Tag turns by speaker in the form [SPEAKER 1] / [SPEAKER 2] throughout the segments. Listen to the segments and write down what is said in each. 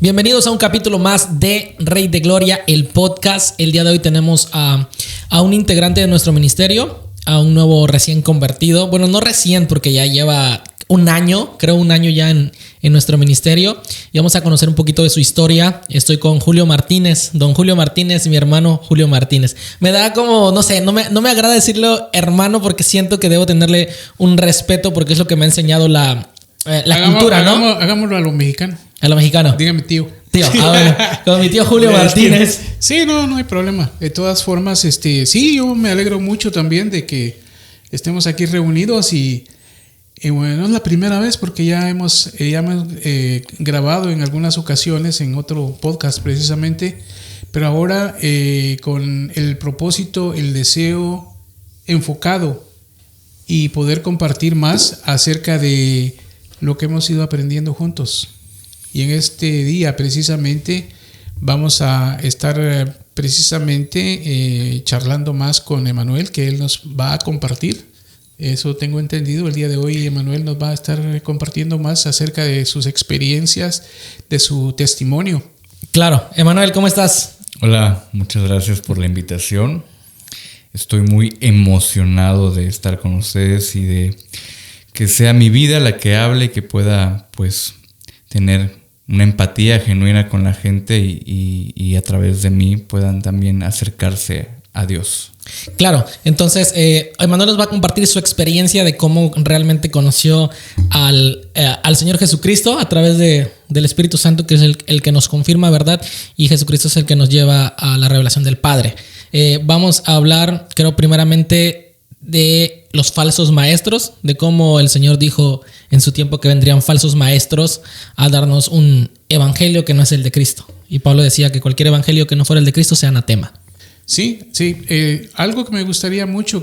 [SPEAKER 1] Bienvenidos a un capítulo más de Rey de Gloria, el podcast. El día de hoy tenemos a un integrante de nuestro ministerio, a un nuevo recién convertido. Bueno, no recién porque ya lleva un año ya en nuestro ministerio. Y vamos a conocer un poquito de su historia. Estoy con Julio Martínez, don Julio Martínez, mi hermano Julio Martínez. Me da como, no sé, no me agrada decirlo hermano porque siento que debo tenerle un respeto porque es lo que me ha enseñado la cultura, ¿no?
[SPEAKER 2] Hagámoslo a lo mexicano.
[SPEAKER 1] A lo mexicano.
[SPEAKER 2] Dígame tío.
[SPEAKER 1] Tío, bueno, con mi tío Julio Martínez.
[SPEAKER 2] Sí, no hay problema. De todas formas, sí, yo me alegro mucho también de que estemos aquí reunidos y bueno, no es la primera vez porque ya hemos grabado en algunas ocasiones en otro podcast precisamente, pero ahora con el propósito, el deseo enfocado y poder compartir más acerca de lo que hemos ido aprendiendo juntos. Y en este día precisamente vamos a estar charlando más con Emanuel, que él nos va a compartir. Eso tengo entendido. El día de hoy Emanuel nos va a estar compartiendo más acerca de sus experiencias, de su testimonio.
[SPEAKER 1] Claro. Emanuel, ¿cómo estás?
[SPEAKER 3] Hola, muchas gracias por la invitación. Estoy muy emocionado de estar con ustedes y de que sea mi vida la que hable y que pueda pues tener una empatía genuina con la gente y a través de mí puedan también acercarse a Dios.
[SPEAKER 1] Claro, entonces Emanuel nos va a compartir su experiencia de cómo realmente conoció al Señor Jesucristo a través del Espíritu Santo, que es el que nos confirma verdad, y Jesucristo es el que nos lleva a la revelación del Padre. Vamos a hablar, creo, primeramente de los falsos maestros, de cómo el Señor dijo en su tiempo que vendrían falsos maestros a darnos un evangelio que no es el de Cristo. Y Pablo decía que cualquier evangelio que no fuera el de Cristo sea anatema.
[SPEAKER 2] Sí. Algo que me gustaría mucho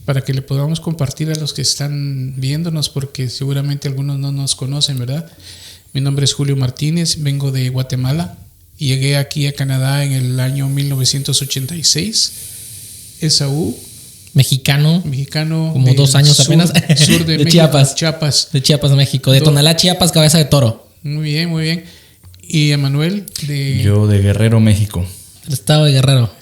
[SPEAKER 2] para que le podamos compartir a los que están viéndonos, porque seguramente algunos no nos conocen, ¿verdad? Mi nombre es Julio Martínez, vengo de Guatemala. Llegué aquí a Canadá en el año 1986. Esaú.
[SPEAKER 1] Mexicano, como 2 años apenas.
[SPEAKER 2] Sur de México,
[SPEAKER 1] Chiapas. De Chiapas, México. De Tonalá, Chiapas, Cabeza de Toro.
[SPEAKER 2] Muy bien. ¿Y Emanuel?
[SPEAKER 3] Yo de Guerrero, México.
[SPEAKER 1] El estado de Guerrero.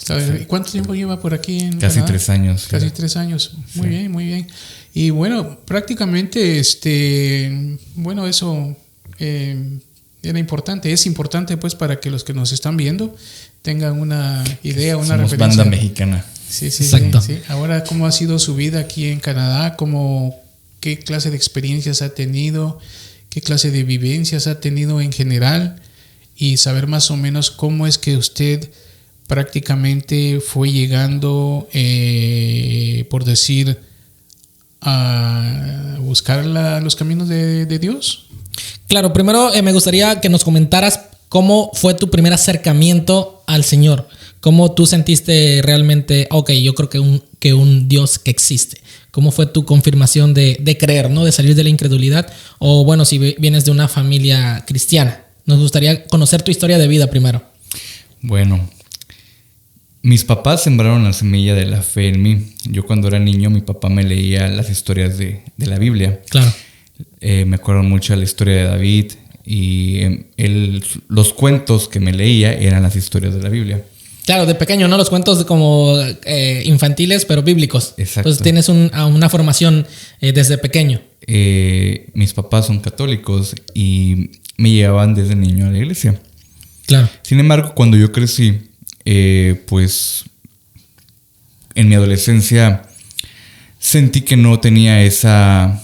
[SPEAKER 2] ¿Cuánto tiempo lleva por aquí en
[SPEAKER 3] Casi
[SPEAKER 2] Canadá?
[SPEAKER 3] 3 años.
[SPEAKER 2] Casi 3 años. Muy bien. Y bueno, prácticamente, eso era importante. Es importante pues para que los que nos están viendo tengan una idea, una
[SPEAKER 3] Somos
[SPEAKER 2] referencia.
[SPEAKER 3] banda mexicana.
[SPEAKER 2] Sí.
[SPEAKER 1] Exacto.
[SPEAKER 2] Sí. Ahora, ¿cómo ha sido su vida aquí en Canadá? ¿Qué clase de experiencias ha tenido? ¿Qué clase de vivencias ha tenido en general? Y saber más o menos cómo es que usted prácticamente fue llegando, por decir, a buscar los caminos de Dios.
[SPEAKER 1] Claro, primero me gustaría que nos comentaras cómo fue tu primer acercamiento al Señor. ¿Cómo tú sentiste realmente, yo creo que un Dios que existe? ¿Cómo fue tu confirmación de creer, ¿no? De salir de la incredulidad? O bueno, si vienes de una familia cristiana. Nos gustaría conocer tu historia de vida primero.
[SPEAKER 3] Bueno, mis papás sembraron la semilla de la fe en mí. Yo cuando era niño, mi papá me leía las historias de la Biblia.
[SPEAKER 1] Claro.
[SPEAKER 3] Me acuerdo mucho de la historia de David y los cuentos que me leía eran las historias de la Biblia.
[SPEAKER 1] Claro, de pequeño, ¿no? Los cuentos como infantiles, pero bíblicos.
[SPEAKER 3] Exacto.
[SPEAKER 1] Entonces tienes una formación desde pequeño.
[SPEAKER 3] Mis papás son católicos y me llevaban desde niño a la iglesia.
[SPEAKER 1] Claro.
[SPEAKER 3] Sin embargo, cuando yo crecí, pues en mi adolescencia sentí que no tenía esa...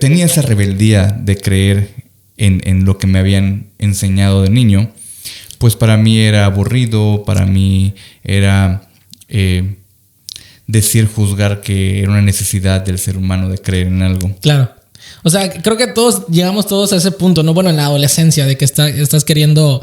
[SPEAKER 3] tenía esa rebeldía de creer en lo que me habían enseñado de niño. Pues para mí era aburrido, para mí era juzgar que era una necesidad del ser humano de creer en algo.
[SPEAKER 1] Claro. O sea, creo que llegamos todos a ese punto, ¿no? Bueno, en la adolescencia, de que estás queriendo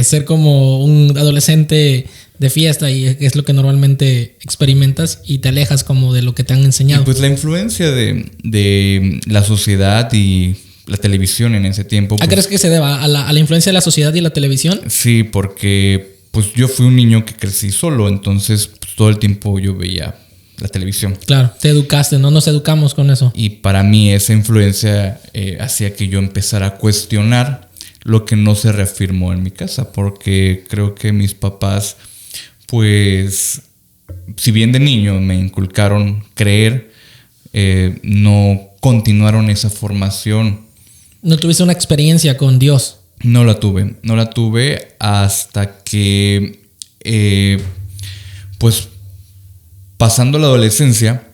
[SPEAKER 1] ser como un adolescente de fiesta y es lo que normalmente experimentas y te alejas como de lo que te han enseñado.
[SPEAKER 3] Y pues la influencia de la sociedad y la televisión en ese tiempo.
[SPEAKER 1] ¿A crees que se deba a la influencia de la sociedad y la televisión?
[SPEAKER 3] Sí, porque pues yo fui un niño que crecí solo, entonces pues, todo el tiempo yo veía la televisión.
[SPEAKER 1] Claro, te educaste, ¿no? Nos educamos con eso.
[SPEAKER 3] Y para mí esa influencia hacía que yo empezara a cuestionar lo que no se reafirmó en mi casa, porque creo que mis papás, pues, si bien de niño me inculcaron creer, no continuaron esa formación.
[SPEAKER 1] No tuviste una experiencia con Dios.
[SPEAKER 3] No la tuve hasta que, pues, pasando la adolescencia,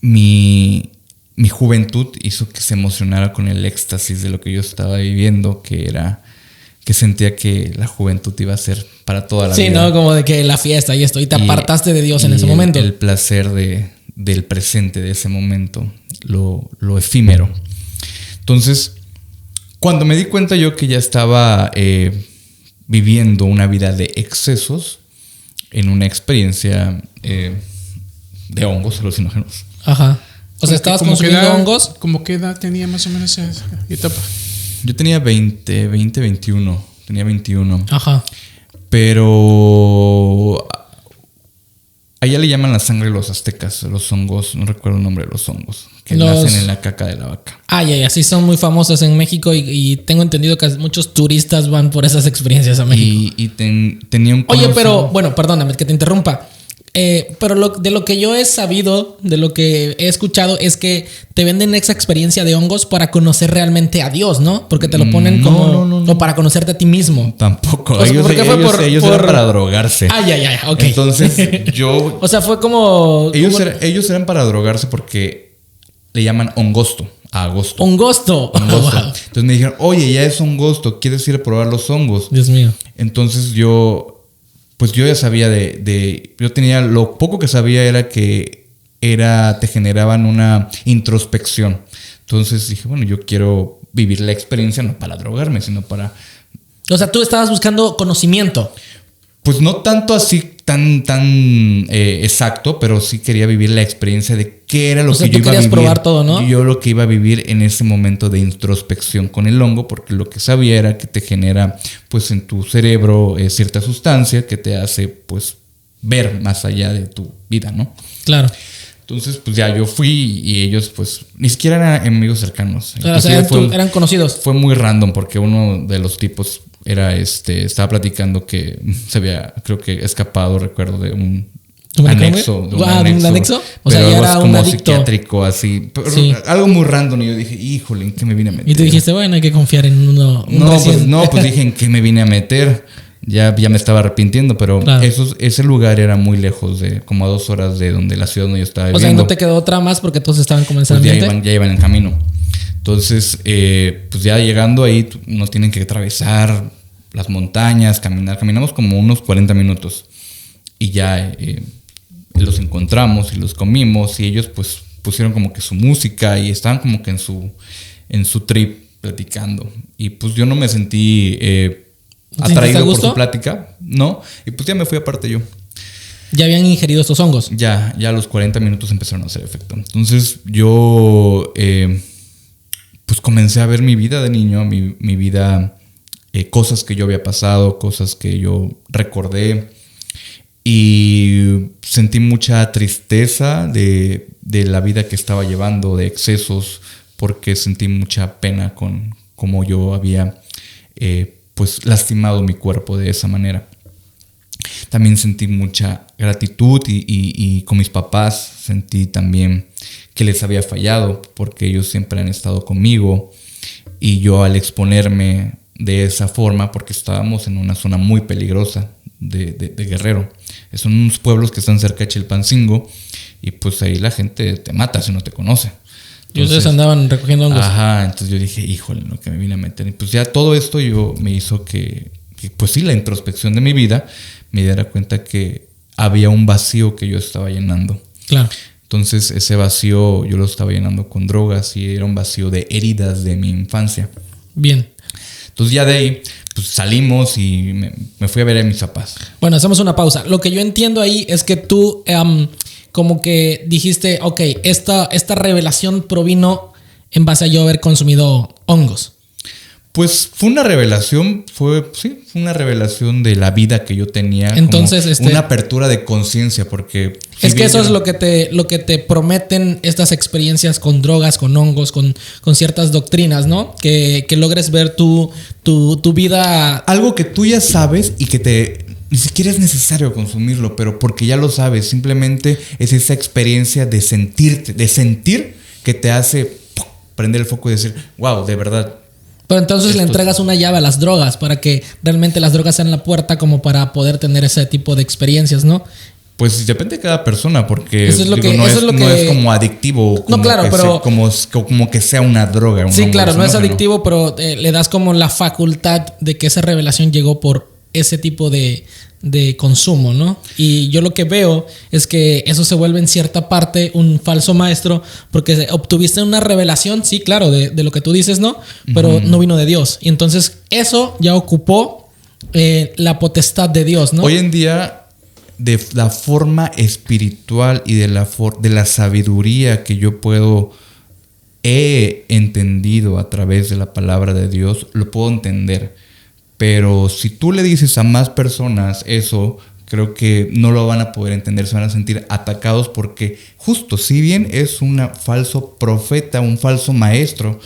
[SPEAKER 3] mi juventud hizo que se emocionara con el éxtasis de lo que yo estaba viviendo, que sentía que la juventud iba a ser para toda la vida.
[SPEAKER 1] Sí, ¿no? Como de que la fiesta y esto, y te apartaste de Dios en ese momento.
[SPEAKER 3] El placer del presente, de ese momento, lo efímero. Entonces, cuando me di cuenta yo que ya estaba viviendo una vida de excesos en una experiencia de hongos alucinógenos.
[SPEAKER 1] Ajá. O sea, ¿estabas consumiendo hongos?
[SPEAKER 2] ¿Cómo qué edad tenía más o menos esa etapa?
[SPEAKER 3] Yo tenía 21. Tenía 21.
[SPEAKER 1] Ajá.
[SPEAKER 3] Pero allá le llaman la sangre de los aztecas, los hongos, no recuerdo el nombre de los hongos, que nacen en la caca de la vaca.
[SPEAKER 1] Ya, sí, son muy famosos en México y tengo entendido que muchos turistas van por esas experiencias a México.
[SPEAKER 3] Y tenía un...
[SPEAKER 1] Oye, pero, bueno, perdóname que te interrumpa. Pero de lo que yo he sabido, de lo que he escuchado, es que te venden esa experiencia de hongos para conocer realmente a Dios, ¿no? Porque te lo ponen como... O para conocerte a ti mismo.
[SPEAKER 3] Tampoco.
[SPEAKER 1] O sea,
[SPEAKER 3] ellos eran para drogarse.
[SPEAKER 1] Ya, ok.
[SPEAKER 3] Entonces yo...
[SPEAKER 1] O sea, fue como...
[SPEAKER 3] Ellos eran para drogarse porque le llaman hongosto a agosto.
[SPEAKER 1] Hongosto.
[SPEAKER 3] Wow.
[SPEAKER 1] Entonces
[SPEAKER 3] me dijeron, oye, ya es hongosto, ¿quieres ir a probar los hongos?
[SPEAKER 1] Dios mío.
[SPEAKER 3] Entonces yo ya sabía yo tenía, lo poco que sabía era que te generaban una introspección. Entonces dije, bueno, yo quiero vivir la experiencia no para drogarme, sino para...
[SPEAKER 1] O sea, tú estabas buscando conocimiento.
[SPEAKER 3] Pues no tanto así tan exacto, pero sí quería vivir la experiencia de qué era lo que yo iba a vivir.
[SPEAKER 1] Probar todo, ¿no?
[SPEAKER 3] Yo lo que iba a vivir en ese momento de introspección con el hongo, porque lo que sabía era que te genera, pues, en tu cerebro cierta sustancia que te hace, pues, ver más allá de tu vida, ¿no?
[SPEAKER 1] Claro.
[SPEAKER 3] Entonces, pues ya yo fui y ellos, pues, ni siquiera eran amigos cercanos.
[SPEAKER 1] O sea, eran conocidos.
[SPEAKER 3] Fue muy random porque uno de los tipos estaba platicando que se había, creo que escapado, recuerdo, de un anexo.
[SPEAKER 1] ¿De un anexo? O sea,
[SPEAKER 3] ya
[SPEAKER 1] era
[SPEAKER 3] como
[SPEAKER 1] un adicto
[SPEAKER 3] psiquiátrico, así. Pero
[SPEAKER 1] sí.
[SPEAKER 3] Algo muy random. Y yo dije, híjole, ¿en qué me vine a meter?
[SPEAKER 1] Y tú dijiste, bueno, hay que confiar en uno.
[SPEAKER 3] Pues dije, ¿en qué me vine a meter? Ya me estaba arrepintiendo, pero claro. Ese lugar era muy lejos, como a 2 horas de donde la ciudad donde yo estaba viviendo.
[SPEAKER 1] O sea, no te quedó otra más porque todos estaban comenzando.
[SPEAKER 3] Pues ya iban en camino. Entonces, pues ya llegando ahí, nos tienen que atravesar las montañas, caminamos como unos 40 minutos y ya los encontramos y los comimos y ellos pues pusieron como que su música y estaban como que en su trip platicando y pues yo no me sentí atraído por su plática, ¿no? Y pues ya me fui aparte yo.
[SPEAKER 1] ¿Ya habían ingerido estos hongos?
[SPEAKER 3] Ya a los 40 minutos empezaron a hacer efecto. Entonces yo pues comencé a ver mi vida de niño, mi vida... cosas que yo había pasado, cosas que yo recordé y sentí mucha tristeza de la vida que estaba llevando, de excesos, porque sentí mucha pena con cómo yo había pues lastimado mi cuerpo de esa manera. También sentí mucha gratitud y con mis papás sentí también que les había fallado porque ellos siempre han estado conmigo y yo al exponerme de esa forma, porque estábamos en una zona muy peligrosa de Guerrero. Son unos pueblos que están cerca de Chilpancingo y pues ahí la gente te mata si no te conoce.
[SPEAKER 1] Y ustedes andaban recogiendo hongos.
[SPEAKER 3] Ajá, entonces yo dije, híjole, lo que me vine a meter. Y pues ya todo esto me hizo que pues sí, la introspección de mi vida me diera cuenta que había un vacío que yo estaba llenando.
[SPEAKER 1] Claro.
[SPEAKER 3] Entonces ese vacío yo lo estaba llenando con drogas y era un vacío de heridas de mi infancia.
[SPEAKER 1] Bien.
[SPEAKER 3] Entonces ya de ahí pues salimos y me fui a ver a mis papás.
[SPEAKER 1] Bueno, hacemos una pausa. Lo que yo entiendo ahí es que tú como que dijiste, ok, esta revelación provino en base a yo haber consumido hongos.
[SPEAKER 3] Pues fue una revelación, fue una revelación de la vida que yo tenía.
[SPEAKER 1] Entonces,
[SPEAKER 3] como una apertura de conciencia, porque...
[SPEAKER 1] Es que eso es lo que te prometen estas experiencias con drogas, con hongos, con ciertas doctrinas, ¿no? Que logres ver tu vida...
[SPEAKER 3] Algo que tú ya sabes y que ni siquiera es necesario consumirlo, pero porque ya lo sabes, simplemente es esa experiencia de sentir que te hace prender el foco y decir, wow, de verdad.
[SPEAKER 1] Pero entonces le entregas una llave a las drogas para que realmente las drogas sean la puerta como para poder tener ese tipo de experiencias, ¿no?
[SPEAKER 3] Pues depende de cada persona, porque
[SPEAKER 1] eso es lo que,
[SPEAKER 3] no es como adictivo, como
[SPEAKER 1] no, claro,
[SPEAKER 3] que
[SPEAKER 1] pero
[SPEAKER 3] como que sea una droga.
[SPEAKER 1] Sí, claro, no es adictivo, pero le das como la facultad de que esa revelación llegó por ese tipo de consumo, ¿no? Y yo lo que veo es que eso se vuelve en cierta parte un falso maestro, porque obtuviste una revelación, sí, claro, de lo que tú dices, ¿no? Pero no vino de Dios. Y entonces eso ya ocupó la potestad de Dios, ¿no?
[SPEAKER 3] Hoy en día, de la forma espiritual y de la sabiduría que yo he entendido a través de la palabra de Dios, lo puedo entender. Pero si tú le dices a más personas eso, creo que no lo van a poder entender, se van a sentir atacados porque justo, si bien es un falso profeta, un falso maestro,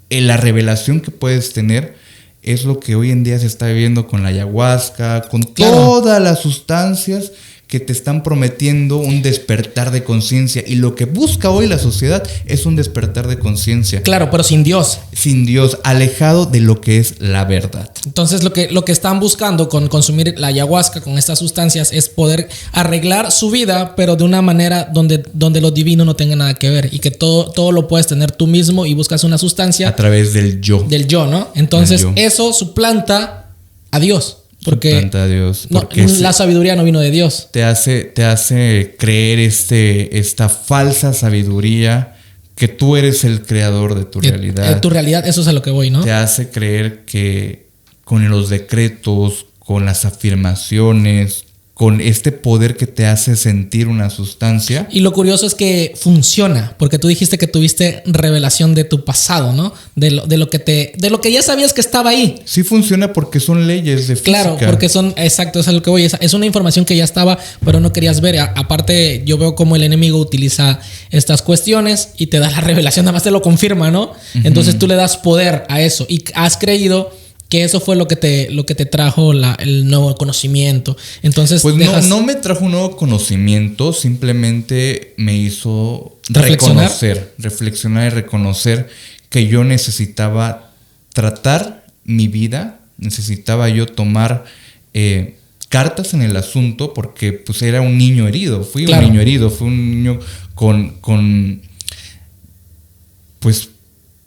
[SPEAKER 3] la revelación que puedes tener es lo que hoy en día se está viviendo con la ayahuasca, con todas las sustancias que te están prometiendo un despertar de conciencia. Y lo que busca hoy la sociedad es un despertar de conciencia.
[SPEAKER 1] Claro, pero sin Dios.
[SPEAKER 3] Sin Dios, alejado de lo que es la verdad.
[SPEAKER 1] Entonces lo que están buscando con consumir la ayahuasca, con estas sustancias, es poder arreglar su vida, pero de una manera donde lo divino no tenga nada que ver. Y que todo lo puedes tener tú mismo y buscas una sustancia.
[SPEAKER 3] A través del yo.
[SPEAKER 1] Del yo, ¿no? Entonces eso suplanta a Dios. Porque
[SPEAKER 3] a Dios,
[SPEAKER 1] la sabiduría no vino de Dios.
[SPEAKER 3] Te hace creer esta falsa sabiduría que tú eres el creador de tu realidad.
[SPEAKER 1] Tu realidad, eso es a lo que voy, ¿no?
[SPEAKER 3] Te hace creer que con los decretos, con las afirmaciones, con este poder que te hace sentir una sustancia.
[SPEAKER 1] Y lo curioso es que funciona, porque tú dijiste que tuviste revelación de tu pasado, ¿no? De lo que ya sabías que estaba ahí.
[SPEAKER 3] Sí funciona porque son leyes de física.
[SPEAKER 1] Claro, porque exacto, es a lo que voy. Es una información que ya estaba, pero no querías ver. Aparte, yo veo cómo el enemigo utiliza estas cuestiones y te da la revelación, nada más te lo confirma, ¿no? Entonces tú le das poder a eso y has creído que eso fue lo que te trajo el nuevo conocimiento. Entonces,
[SPEAKER 3] pues no me trajo un nuevo conocimiento, simplemente me hizo reflexionar y reconocer que yo necesitaba tratar mi vida, necesitaba yo tomar cartas en el asunto, porque pues era un niño herido, fui un niño con pues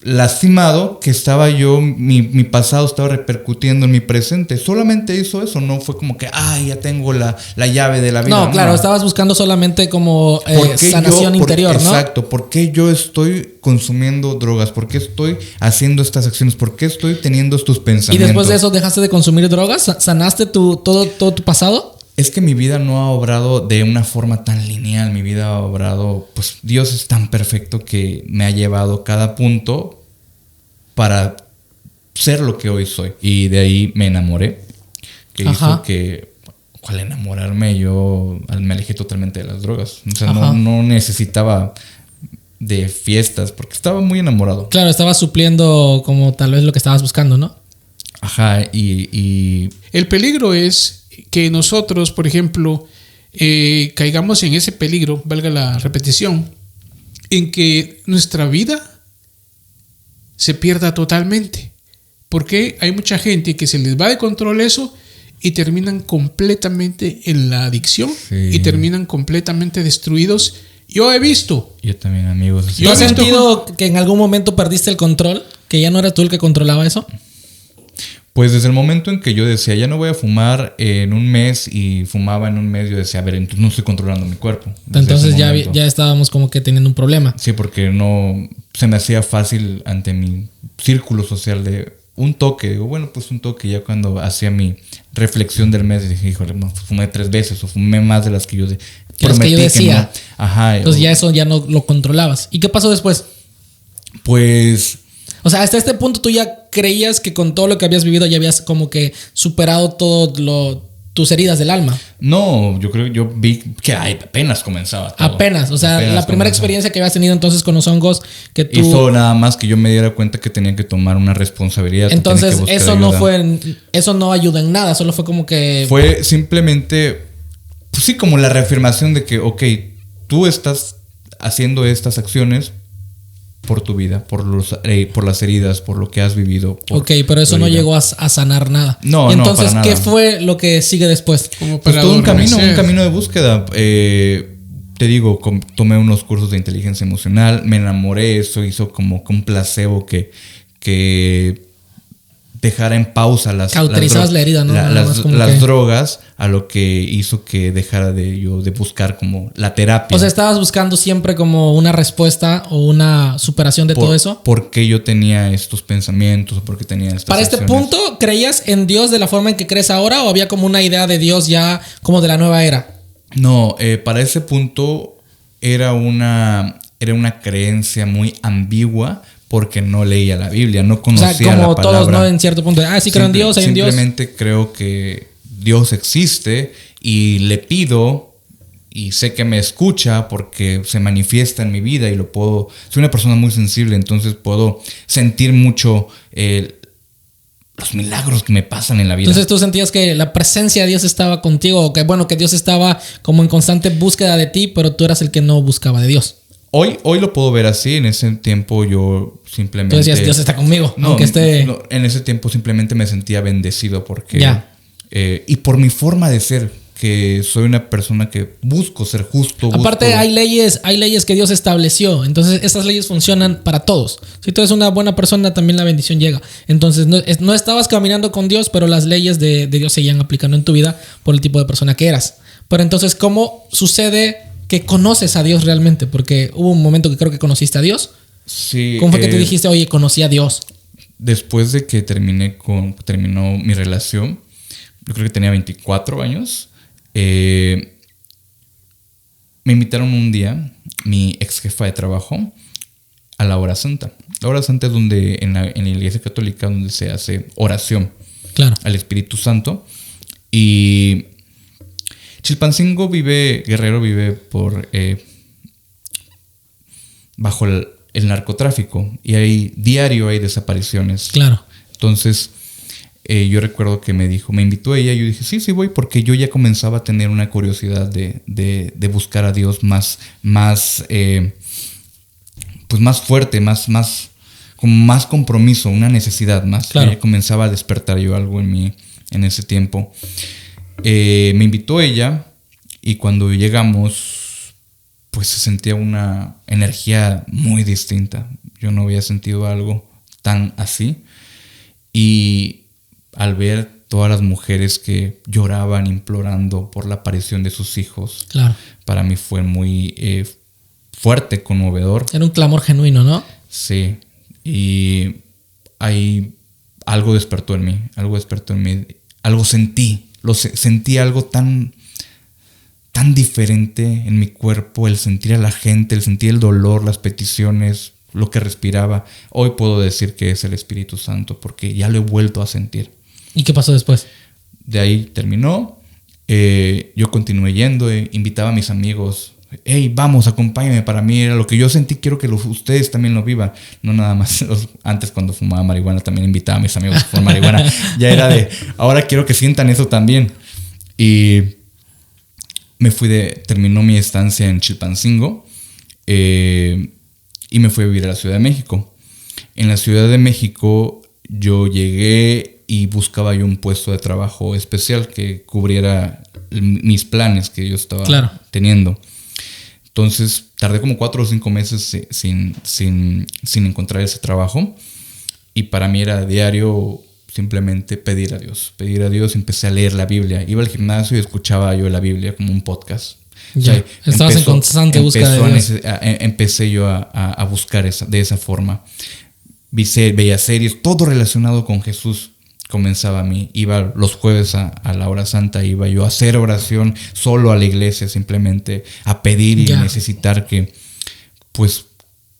[SPEAKER 3] lastimado, que estaba yo, mi pasado estaba repercutiendo en mi presente. Solamente hizo eso, no fue como que ya tengo la llave de la vida.
[SPEAKER 1] No, claro, estabas buscando solamente como sanación interior, ¿no?
[SPEAKER 3] Exacto, ¿por qué yo estoy consumiendo drogas? ¿Por qué estoy haciendo estas acciones? ¿Por qué estoy teniendo estos pensamientos?
[SPEAKER 1] ¿Y después de eso dejaste de consumir drogas? ¿Sanaste todo tu pasado?
[SPEAKER 3] Es que mi vida no ha obrado de una forma tan lineal. Mi vida ha obrado, pues Dios es tan perfecto que me ha llevado cada punto para ser lo que hoy soy. Y de ahí me enamoré. Que hizo que, ¿cuál enamorarme? Yo me alejé totalmente de las drogas. O sea, no necesitaba de fiestas porque estaba muy enamorado.
[SPEAKER 1] Claro, estabas supliendo como tal vez lo que estabas buscando, ¿no?
[SPEAKER 3] Ajá, y
[SPEAKER 2] el peligro es que nosotros, por ejemplo, caigamos en ese peligro, valga la repetición, en que nuestra vida se pierda totalmente. Porque hay mucha gente que se les va de control eso y terminan completamente en la adicción y terminan completamente destruidos. Yo he visto.
[SPEAKER 3] Yo también, amigos.
[SPEAKER 1] ¿Tú has sentido que en algún momento perdiste el control? ¿Que ya no eras tú el que controlaba eso?
[SPEAKER 3] Pues desde el momento en que yo decía, ya no voy a fumar en un mes, y fumaba en un mes, yo decía, a ver, entonces no estoy controlando mi cuerpo.
[SPEAKER 1] Entonces ya estábamos como que teniendo un problema.
[SPEAKER 3] Sí, porque no se me hacía fácil ante mi círculo social de un toque. Digo, bueno, pues un toque. Ya cuando hacía mi reflexión del mes, dije, híjole, no, fumé 3 veces o fumé más de las que yo prometí.
[SPEAKER 1] Que decía.
[SPEAKER 3] No. Ajá.
[SPEAKER 1] Entonces ya eso ya no lo controlabas. ¿Y qué pasó después?
[SPEAKER 3] Pues
[SPEAKER 1] O sea, hasta este punto tú ya creías que con todo lo que habías vivido ya habías como que superado tus heridas del alma.
[SPEAKER 3] No, yo vi que apenas comenzaba todo.
[SPEAKER 1] Apenas, o sea,
[SPEAKER 3] Apenas
[SPEAKER 1] la primera
[SPEAKER 3] comenzaba.
[SPEAKER 1] experiencia que habías tenido entonces con los hongos, que tú...
[SPEAKER 3] Hizo nada más que yo me diera cuenta que tenía que tomar una responsabilidad.
[SPEAKER 1] Entonces,
[SPEAKER 3] que
[SPEAKER 1] eso
[SPEAKER 3] buscar
[SPEAKER 1] no
[SPEAKER 3] ayuda.
[SPEAKER 1] eso no ayuda en nada, solo fue como que...
[SPEAKER 3] Fue simplemente, pues sí, como la reafirmación de que, ok, tú estás haciendo estas acciones por tu vida, por las heridas, por lo que has vivido.
[SPEAKER 1] Ok, pero eso no llegó a sanar nada.
[SPEAKER 3] No,
[SPEAKER 1] y entonces,
[SPEAKER 3] no, para
[SPEAKER 1] ¿qué
[SPEAKER 3] nada.
[SPEAKER 1] fue lo que sigue después?
[SPEAKER 2] Como
[SPEAKER 3] Pues
[SPEAKER 2] para
[SPEAKER 3] todo un
[SPEAKER 2] adormecer.
[SPEAKER 3] camino de búsqueda. Te digo, tomé unos cursos de inteligencia emocional, me enamoré, eso hizo como que un placebo que dejara en pausa
[SPEAKER 1] Cauterizabas la herida, ¿no? Nada más como
[SPEAKER 3] las
[SPEAKER 1] que-
[SPEAKER 3] drogas, a lo que hizo que dejara de buscar como la terapia.
[SPEAKER 1] O sea, estabas buscando siempre como una respuesta o una superación de todo eso.
[SPEAKER 3] ¿Por qué yo tenía estos pensamientos? ¿O por qué tenía estas
[SPEAKER 1] Para este
[SPEAKER 3] acciones?
[SPEAKER 1] punto, ¿creías en Dios de la forma en que crees ahora o había como una idea de Dios ya como de la nueva era?
[SPEAKER 3] No, para ese punto era una creencia muy ambigua porque no leía la Biblia, no
[SPEAKER 1] O
[SPEAKER 3] conocía
[SPEAKER 1] sea, como
[SPEAKER 3] la palabra.
[SPEAKER 1] todos, ¿no? En cierto punto. Sí creo en Dios, hay un Dios.
[SPEAKER 3] Simplemente creo que Dios existe y le pido y sé que me escucha porque se manifiesta en mi vida y lo puedo... Soy una persona muy sensible, entonces puedo sentir mucho los milagros que me pasan en la vida.
[SPEAKER 1] Entonces tú sentías que la presencia de Dios estaba contigo, o que bueno, que Dios estaba como en constante búsqueda de ti, pero tú eras el que no buscaba de Dios.
[SPEAKER 3] Hoy lo puedo ver así. En ese tiempo yo simplemente...
[SPEAKER 1] Tú decías, Dios está conmigo,
[SPEAKER 3] No,
[SPEAKER 1] aunque esté...
[SPEAKER 3] no, en ese tiempo simplemente me sentía bendecido porque...
[SPEAKER 1] Ya.
[SPEAKER 3] Y por mi forma de ser, que soy una persona que busco ser justo.
[SPEAKER 1] Aparte
[SPEAKER 3] busco-
[SPEAKER 1] hay leyes que Dios estableció, entonces esas leyes funcionan para todos. Si tú eres una buena persona, también la bendición llega. Entonces no estabas caminando con Dios, pero las leyes de Dios seguían aplicando en tu vida por el tipo de persona que eras. Pero entonces, ¿cómo sucede que conoces a Dios realmente? Porque hubo un momento que creo que conociste a Dios.
[SPEAKER 3] Sí,
[SPEAKER 1] ¿Cómo fue que te dijiste, oye, conocí a Dios?
[SPEAKER 3] después de que terminó mi relación, yo creo que tenía 24 años, me invitaron un día, mi ex jefa de trabajo, a la hora santa. La hora santa es donde en la iglesia católica donde se hace oración
[SPEAKER 1] Claro.
[SPEAKER 3] al Espíritu Santo. Y Chilpancingo Guerrero vive bajo el narcotráfico y diario hay desapariciones.
[SPEAKER 1] Claro.
[SPEAKER 3] Entonces, yo recuerdo que me invitó ella, y yo dije, sí voy, porque yo ya comenzaba a tener una curiosidad de buscar a Dios pues más fuerte, con más compromiso, una necesidad más.
[SPEAKER 1] Claro.
[SPEAKER 3] Ya comenzaba a despertar yo algo en mí en ese tiempo. Me invitó ella y cuando llegamos, pues se sentía una energía muy distinta. Yo no había sentido algo tan así. Y al ver todas las mujeres que lloraban implorando por la aparición de sus hijos,
[SPEAKER 1] Claro.
[SPEAKER 3] para mí fue muy fuerte, conmovedor.
[SPEAKER 1] Era un clamor genuino, ¿no?
[SPEAKER 3] Sí, y ahí algo despertó en mí, algo sentí, sentí algo tan diferente en mi cuerpo, el sentir a la gente, el sentir el dolor, las peticiones, lo que respiraba. Hoy puedo decir que es el Espíritu Santo porque ya lo he vuelto a sentir.
[SPEAKER 1] ¿Y qué pasó después?
[SPEAKER 3] De ahí terminó, yo continué yendo, invitaba a mis amigos, hey, vamos, acompáñame. Para mí era lo que yo sentí, quiero que ustedes también lo vivan. No nada más, antes cuando fumaba marihuana también invitaba a mis amigos a fumar marihuana. Ya era ahora quiero que sientan eso también. Y terminó mi estancia en Chilpancingo y me fui a vivir a la Ciudad de México. En la Ciudad de México yo llegué y buscaba yo un puesto de trabajo especial que cubriera mis planes que yo estaba teniendo. Entonces tardé como 4 o 5 meses sin encontrar ese trabajo, y para mí era diario simplemente pedir a Dios. Empecé a leer la Biblia, iba al gimnasio y escuchaba yo la Biblia como un podcast.
[SPEAKER 1] Ya, o sea, estabas en constante búsqueda de Dios.
[SPEAKER 3] Empecé yo a buscar de esa forma. Veía series, todo relacionado con Jesús comenzaba a mí. Iba los jueves a la hora santa, iba yo a hacer oración solo a la iglesia, simplemente a pedir y necesitar que, pues,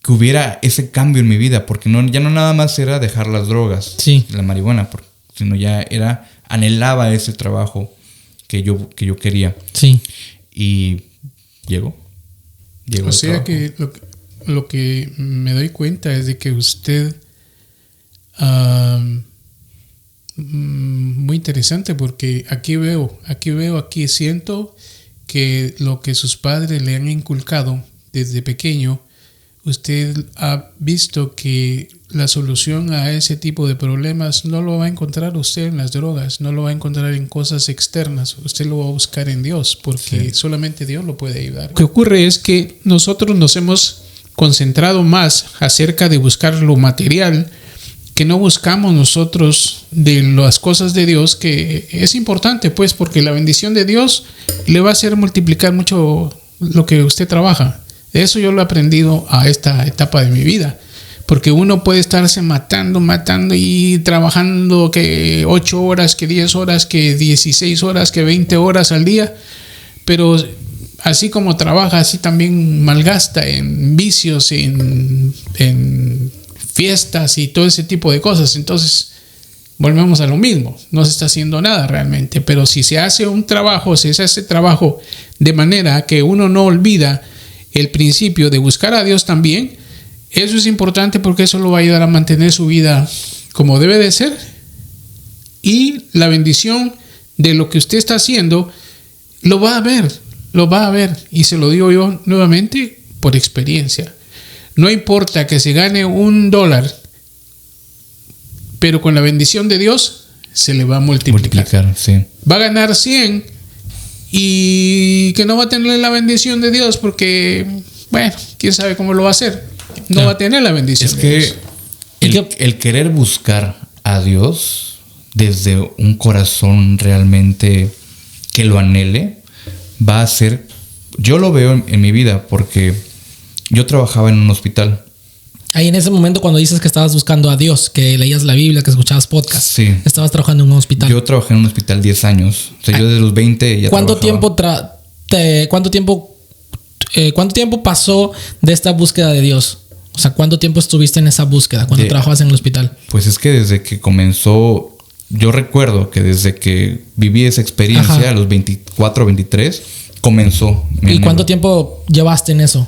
[SPEAKER 3] que hubiera ese cambio en mi vida, porque ya no nada más era dejar las drogas,
[SPEAKER 1] sí,
[SPEAKER 3] la marihuana, sino ya anhelaba ese trabajo que yo quería.
[SPEAKER 1] Sí.
[SPEAKER 3] Y llegó
[SPEAKER 2] o sea
[SPEAKER 3] el trabajo.
[SPEAKER 2] que lo que me doy cuenta es de que usted muy interesante, porque aquí siento que lo que sus padres le han inculcado desde pequeño, usted ha visto que la solución a ese tipo de problemas no lo va a encontrar usted en las drogas, no lo va a encontrar en cosas externas, usted lo va a buscar en Dios, porque solamente Dios lo puede ayudar. Lo que ocurre es que nosotros nos hemos concentrado más acerca de buscar lo material, que no buscamos nosotros de las cosas de Dios, que es importante, pues, porque la bendición de Dios le va a hacer multiplicar mucho lo que usted trabaja. Eso yo lo he aprendido a esta etapa de mi vida, porque uno puede estarse matando y trabajando que 8 horas, que 10 horas, que 16 horas, que 20 horas al día, pero así como trabaja, así también malgasta en vicios, en fiestas y todo ese tipo de cosas. Entonces volvemos a lo mismo, no se está haciendo nada realmente. Pero si se hace un trabajo, si se hace trabajo de manera que uno no olvida el principio de buscar a Dios también, eso es importante, porque eso lo va a ayudar a mantener su vida como debe de ser, y la bendición de lo que usted está haciendo lo va a ver, y se lo digo yo nuevamente por experiencia. No importa que se gane $1, pero con la bendición de Dios se le va a multiplicar.
[SPEAKER 3] Sí.
[SPEAKER 2] Va a ganar 100 y que no va a tener la bendición de Dios, porque, bueno, quién sabe cómo lo va a hacer. No va a tener la bendición de Dios.
[SPEAKER 3] El querer buscar a Dios desde un corazón realmente que lo anhele, va a ser, yo lo veo en mi vida, porque yo trabajaba en un hospital.
[SPEAKER 1] Ahí en ese momento, cuando dices que estabas buscando a Dios, que leías la Biblia, que escuchabas podcasts,
[SPEAKER 3] sí,
[SPEAKER 1] estabas trabajando en un hospital.
[SPEAKER 3] Yo trabajé en un hospital 10 años. O sea, yo desde los 20 ya
[SPEAKER 1] ¿Cuánto
[SPEAKER 3] trabajaba.
[SPEAKER 1] ¿Cuánto tiempo pasó de esta búsqueda de Dios? O sea, ¿cuánto tiempo estuviste en esa búsqueda cuando trabajabas en el hospital?
[SPEAKER 3] Pues es que desde que comenzó, yo recuerdo que desde que viví esa experiencia,
[SPEAKER 1] Ajá,
[SPEAKER 3] a los 24, 23, comenzó.
[SPEAKER 1] ¿Y cuánto tiempo llevaste en eso?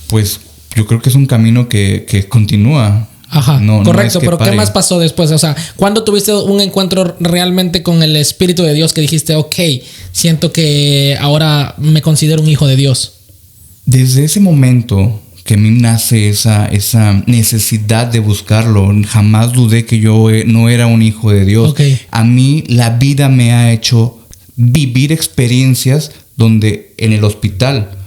[SPEAKER 3] Pues yo creo que es un camino que continúa.
[SPEAKER 1] Ajá,
[SPEAKER 3] no,
[SPEAKER 1] correcto,
[SPEAKER 3] no es que
[SPEAKER 1] pero
[SPEAKER 3] pare.
[SPEAKER 1] ¿qué más pasó después? O sea, ¿cuándo tuviste un encuentro realmente con el Espíritu de Dios que dijiste, ok, siento que ahora me considero un hijo de Dios?
[SPEAKER 3] Desde ese momento que a mí nace esa necesidad de buscarlo, jamás dudé que yo no era un hijo de Dios.
[SPEAKER 1] Okay.
[SPEAKER 3] A mí la vida me ha hecho vivir experiencias donde en el hospital,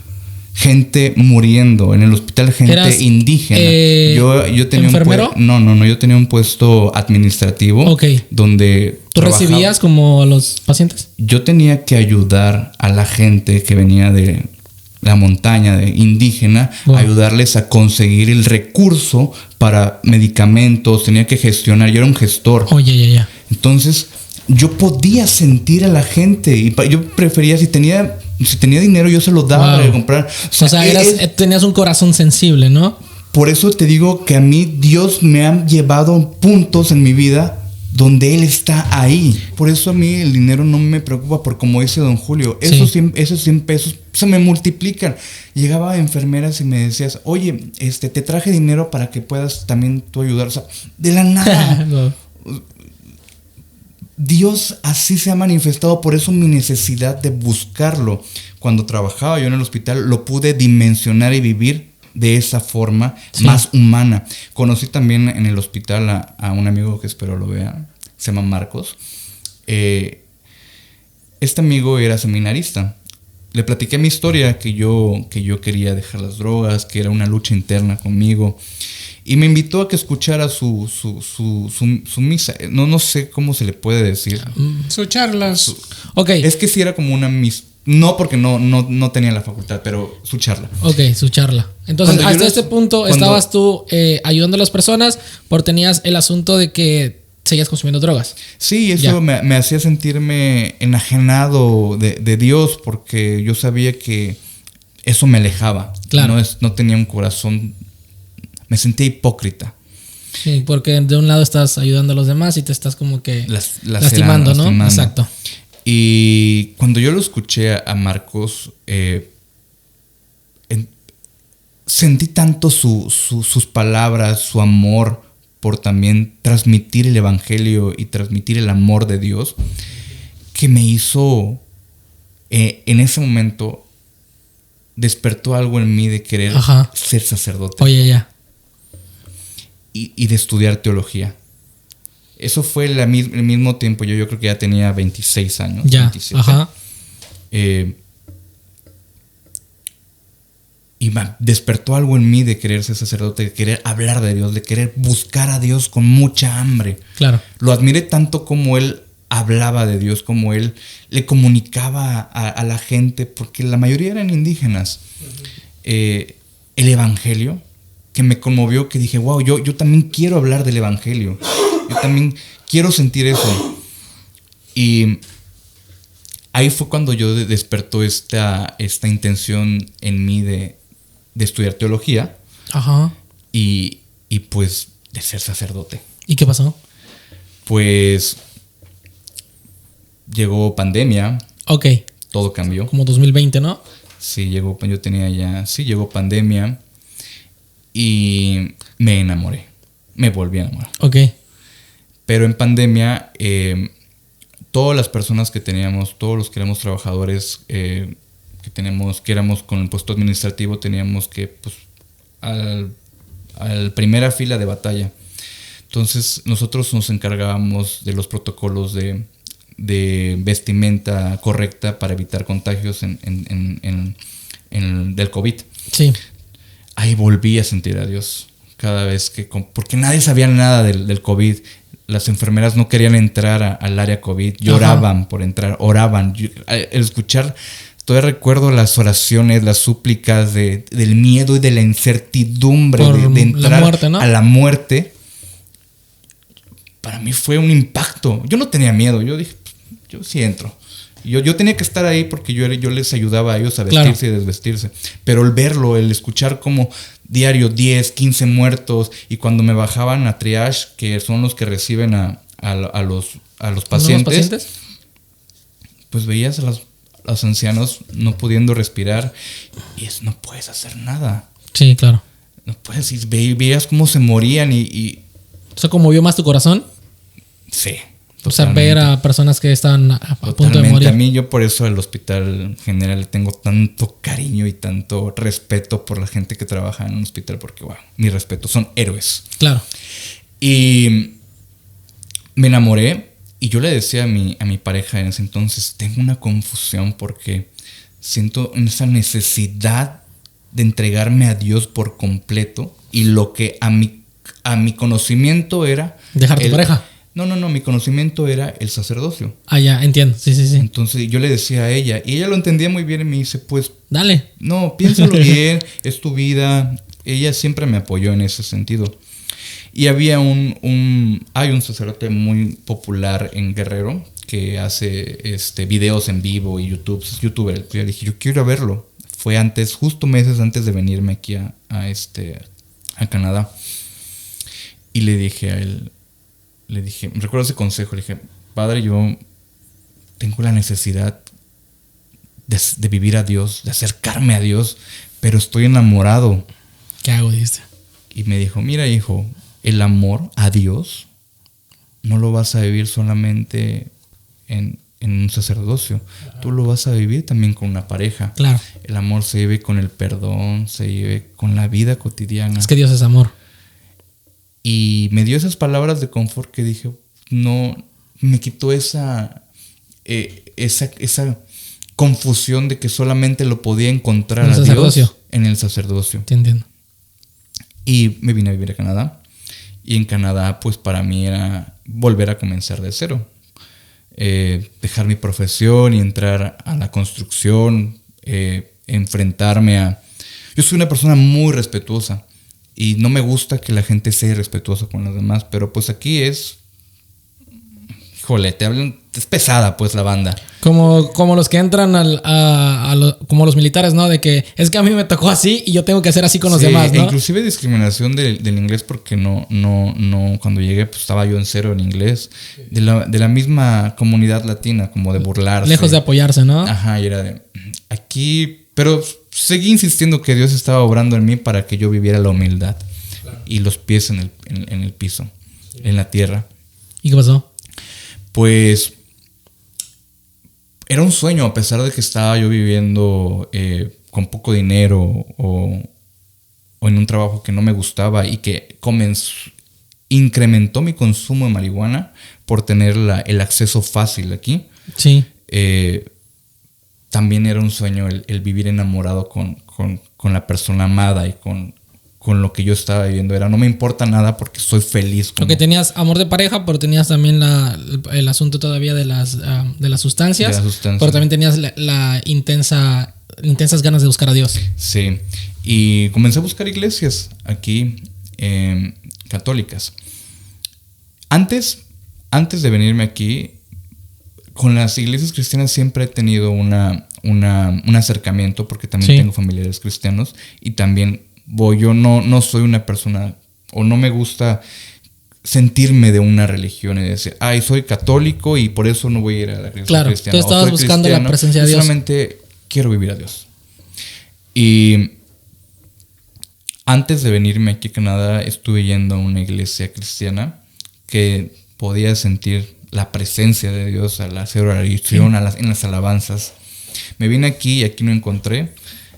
[SPEAKER 3] gente muriendo, en el hospital gente indígena. Yo tenía
[SPEAKER 1] ¿enfermero?
[SPEAKER 3] Yo tenía un puesto administrativo,
[SPEAKER 1] okay,
[SPEAKER 3] donde
[SPEAKER 1] ¿tú recibías como a los pacientes?
[SPEAKER 3] Yo tenía que ayudar a la gente que venía de la montaña de indígena, wow, ayudarles a conseguir el recurso para medicamentos, tenía que gestionar, yo era un gestor.
[SPEAKER 1] Ya.
[SPEAKER 3] Entonces, yo podía sentir a la gente y yo prefería, si tenía dinero, yo se lo daba, wow, para comprar.
[SPEAKER 1] O sea, tenías un corazón sensible, ¿no?
[SPEAKER 3] Por eso te digo que a mí Dios me ha llevado puntos en mi vida donde Él está ahí. Por eso a mí el dinero no me preocupa, porque como dice don Julio, esos 100 pesos se me multiplican. Llegaba enfermeras y me decías, oye, te traje dinero para que puedas también tú ayudar. O sea, de la nada. No. Dios así se ha manifestado, por eso mi necesidad de buscarlo. Cuando trabajaba yo en el hospital, lo pude dimensionar y vivir de esa forma, sí, más humana. Conocí también en el hospital a un amigo que espero lo vea, se llama Marcos. Este amigo era seminarista. Le platiqué mi historia, que yo quería dejar las drogas, que era una lucha interna conmigo. Y me invitó a que escuchara su misa. No sé cómo se le puede decir.
[SPEAKER 2] Su charla.
[SPEAKER 1] Okay.
[SPEAKER 3] Es que sí era como una misa. No, porque no tenía la facultad, pero su charla.
[SPEAKER 1] Ok, su charla. Entonces, hasta este punto estabas tú ayudando a las personas, porque tenías el asunto de que seguías consumiendo drogas.
[SPEAKER 3] Sí, eso me hacía sentirme enajenado de Dios, porque yo sabía que eso me alejaba.
[SPEAKER 1] Claro.
[SPEAKER 3] No tenía un corazón me sentía hipócrita.
[SPEAKER 1] Sí, porque de un lado estás ayudando a los demás y te estás como que
[SPEAKER 3] Lastimando,
[SPEAKER 1] ¿no? Exacto.
[SPEAKER 3] Y cuando yo lo escuché a Marcos, sentí tanto sus palabras, su amor por también transmitir el evangelio y transmitir el amor de Dios, que me hizo, en ese momento, despertó algo en mí de querer ser sacerdote.
[SPEAKER 1] Oye, ya.
[SPEAKER 3] Y de estudiar teología. Eso fue el mismo tiempo. Yo creo que ya tenía 26 años.
[SPEAKER 1] Ya,
[SPEAKER 3] 27.
[SPEAKER 1] ajá.
[SPEAKER 3] Y despertó algo en mí de querer ser sacerdote, de querer hablar de Dios, de querer buscar a Dios con mucha hambre.
[SPEAKER 1] Claro.
[SPEAKER 3] Lo admiré tanto como él hablaba de Dios, como él le comunicaba a la gente, porque la mayoría eran indígenas. El evangelio, que me conmovió, que dije, wow, yo también quiero hablar del evangelio. Yo también quiero sentir eso. Y ahí fue cuando yo despertó esta intención en mí de estudiar teología.
[SPEAKER 1] Ajá.
[SPEAKER 3] Y pues de ser sacerdote.
[SPEAKER 1] ¿Y qué pasó?
[SPEAKER 3] Pues llegó pandemia.
[SPEAKER 1] Ok.
[SPEAKER 3] Todo cambió.
[SPEAKER 1] Como 2020, ¿no?
[SPEAKER 3] Sí, llegó pandemia. Y me enamoré. Me volví a enamorar.
[SPEAKER 1] Ok.
[SPEAKER 3] Pero en pandemia, todas las personas que teníamos, todos los que éramos trabajadores, que éramos con el puesto administrativo, teníamos que, pues, al primera fila de batalla. Entonces, nosotros nos encargábamos de los protocolos de vestimenta correcta para evitar contagios del COVID.
[SPEAKER 1] Sí.
[SPEAKER 3] Ahí volví a sentir a Dios cada vez porque nadie sabía nada del COVID. Las enfermeras no querían entrar al área COVID, lloraban por entrar, oraban. El escuchar, todavía recuerdo las oraciones, las súplicas del miedo y de la incertidumbre de entrar
[SPEAKER 1] la muerte, ¿no?
[SPEAKER 3] A la muerte. Para mí fue un impacto. Yo no tenía miedo, yo dije, yo sí entro. Yo tenía que estar ahí porque yo les ayudaba a ellos a vestirse y desvestirse. Pero el verlo, el escuchar como diario 10, 15 muertos, y cuando me bajaban a triage, que son los que reciben a los pacientes, pues veías a los ancianos no pudiendo respirar y no puedes hacer nada.
[SPEAKER 1] Sí, claro.
[SPEAKER 3] No puedes, y veías cómo se morían y
[SPEAKER 1] ¿Eso conmovió más tu corazón?
[SPEAKER 3] Sí.
[SPEAKER 1] O sea, ver a personas que estaban a punto de morir.
[SPEAKER 3] A mí, yo por eso al Hospital General le tengo tanto cariño y tanto respeto por la gente que trabaja en un hospital, porque, wow, mi respeto, son héroes.
[SPEAKER 1] Claro.
[SPEAKER 3] Y me enamoré y yo le decía a mi pareja en ese entonces, tengo una confusión porque siento esa necesidad de entregarme a Dios por completo, y lo que a mi conocimiento era...
[SPEAKER 1] ¿Dejar tu pareja?
[SPEAKER 3] No, mi conocimiento era el sacerdocio.
[SPEAKER 1] Ah, ya, entiendo, sí.
[SPEAKER 3] Entonces yo le decía a ella, y ella lo entendía muy bien, y me dice, pues...
[SPEAKER 1] Dale.
[SPEAKER 3] No, piénsalo bien, es tu vida. Ella siempre me apoyó en ese sentido. Y había hay un sacerdote muy popular en Guerrero que hace videos en vivo y es youtuber. Yo dije, yo quiero verlo. Fue justo meses antes de venirme aquí a Canadá. Y le dije a él, recuerdo ese consejo, le dije, padre, yo tengo la necesidad de vivir a Dios, de acercarme a Dios, pero estoy enamorado.
[SPEAKER 1] ¿Qué hago? Dijiste.
[SPEAKER 3] Y me dijo, mira, hijo, el amor a Dios no lo vas a vivir solamente en un sacerdocio. Tú lo vas a vivir también con una pareja.
[SPEAKER 1] Claro.
[SPEAKER 3] El amor se vive con el perdón, se vive con la vida cotidiana.
[SPEAKER 1] Es que Dios es amor.
[SPEAKER 3] Y me dio esas palabras de confort que dije, no, me quitó esa confusión de que solamente lo podía encontrar a Dios en el sacerdocio.
[SPEAKER 1] Te entiendo.
[SPEAKER 3] Y me vine a vivir a Canadá. Y en Canadá, pues para mí era volver a comenzar de cero. Dejar mi profesión y entrar a la construcción, enfrentarme a... Yo soy una persona muy respetuosa y no me gusta que la gente sea irrespetuosa con los demás, pero pues aquí es... híjole, te hablan, es pesada pues la banda.
[SPEAKER 1] Como los que entran como los militares, ¿no? De que es que a mí me tocó así y yo tengo que hacer así con los demás, ¿no?
[SPEAKER 3] Inclusive discriminación del inglés porque no, cuando llegué pues estaba yo en cero en inglés. De la misma comunidad latina, como de burlarse.
[SPEAKER 1] Lejos de apoyarse, ¿no?
[SPEAKER 3] Ajá, y era de aquí, pero seguí insistiendo que Dios estaba obrando en mí para que yo viviera la humildad. Claro. Y los pies en el piso, en la tierra.
[SPEAKER 1] ¿Y qué pasó?
[SPEAKER 3] Pues era un sueño, a pesar de que estaba yo viviendo con poco dinero o en un trabajo que no me gustaba y que incrementó mi consumo de marihuana por tener el acceso fácil aquí.
[SPEAKER 1] Sí.
[SPEAKER 3] También era un sueño el vivir enamorado con la persona amada y con lo que yo estaba viviendo. No me importa nada porque soy feliz.
[SPEAKER 1] Porque tenías amor de pareja, pero tenías también el asunto todavía de las sustancias. Pero también tenías la intensas ganas de buscar a Dios.
[SPEAKER 3] Sí. Y comencé a buscar iglesias aquí, católicas. Antes de venirme aquí, con las iglesias cristianas siempre he tenido un acercamiento, porque también tengo familiares cristianos y también yo no soy una persona, o no me gusta sentirme de una religión y decir, soy católico y por eso no voy a ir a la iglesia cristiana.
[SPEAKER 1] Tú estabas buscando la presencia de Dios.
[SPEAKER 3] Solamente quiero vivir a Dios. Y antes de venirme aquí a Canadá, estuve yendo a una iglesia cristiana que podía sentir la presencia de Dios al hacer oración, en las alabanzas. Me vine aquí y aquí no encontré.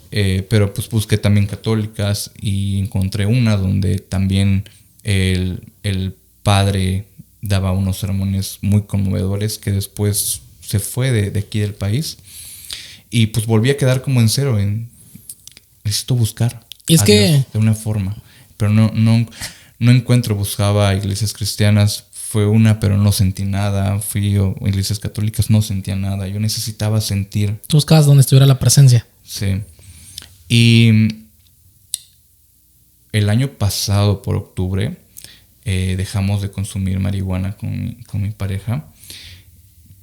[SPEAKER 3] Pero pues busqué también católicas y encontré una donde también el padre daba unos sermones muy conmovedores, que después se fue de aquí del país, y pues volví a quedar como en cero. Necesito buscar
[SPEAKER 1] y es que
[SPEAKER 3] Dios de una forma, pero no encuentro. Buscaba iglesias cristianas, fue una, pero no sentí nada. Fui a iglesias católicas, no sentía nada. Yo necesitaba sentir.
[SPEAKER 1] Tú buscabas donde estuviera la presencia.
[SPEAKER 3] Sí. Y el año pasado, por octubre, dejamos de consumir marihuana con mi pareja.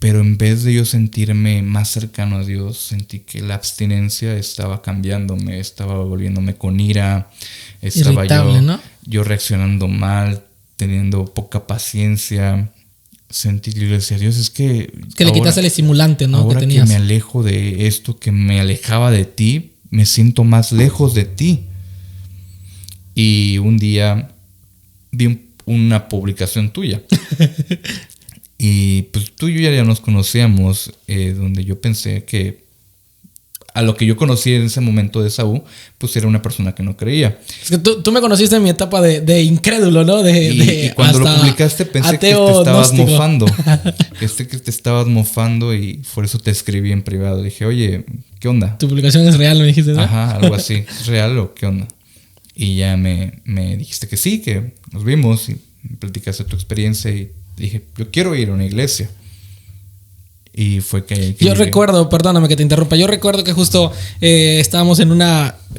[SPEAKER 3] Pero en vez de yo sentirme más cercano a Dios, sentí que la abstinencia estaba cambiándome, estaba volviéndome con ira. Estaba
[SPEAKER 1] irritable, ¿no?
[SPEAKER 3] Yo reaccionando mal, teniendo poca paciencia. Sentí y le decía, Dios, es que
[SPEAKER 1] le quitas el estimulante, ¿no?
[SPEAKER 3] Ahora
[SPEAKER 1] que tenías.
[SPEAKER 3] Que me alejo de esto, que me alejaba de ti, me siento más lejos de ti. Y un día vi una publicación tuya. Y pues tú y yo ya nos conocíamos, donde yo pensé que a lo que yo conocí en ese momento de Saúl, pues era una persona que no creía.
[SPEAKER 1] Es que tú me conociste en mi etapa de incrédulo, ¿no?
[SPEAKER 3] Y cuando lo publicaste pensé que te estabas mofando. Que te estabas mofando y por eso te escribí en privado. Dije, oye, ¿qué onda?
[SPEAKER 1] Tu publicación es real, me dijiste, ¿no?
[SPEAKER 3] Ajá, algo así. ¿Es real o qué onda? Y ya me dijiste que sí, que nos vimos y me platicaste tu experiencia y dije, yo quiero ir a una iglesia. Y fue que
[SPEAKER 1] yo recuerdo, perdóname que te interrumpa, yo recuerdo que justo estábamos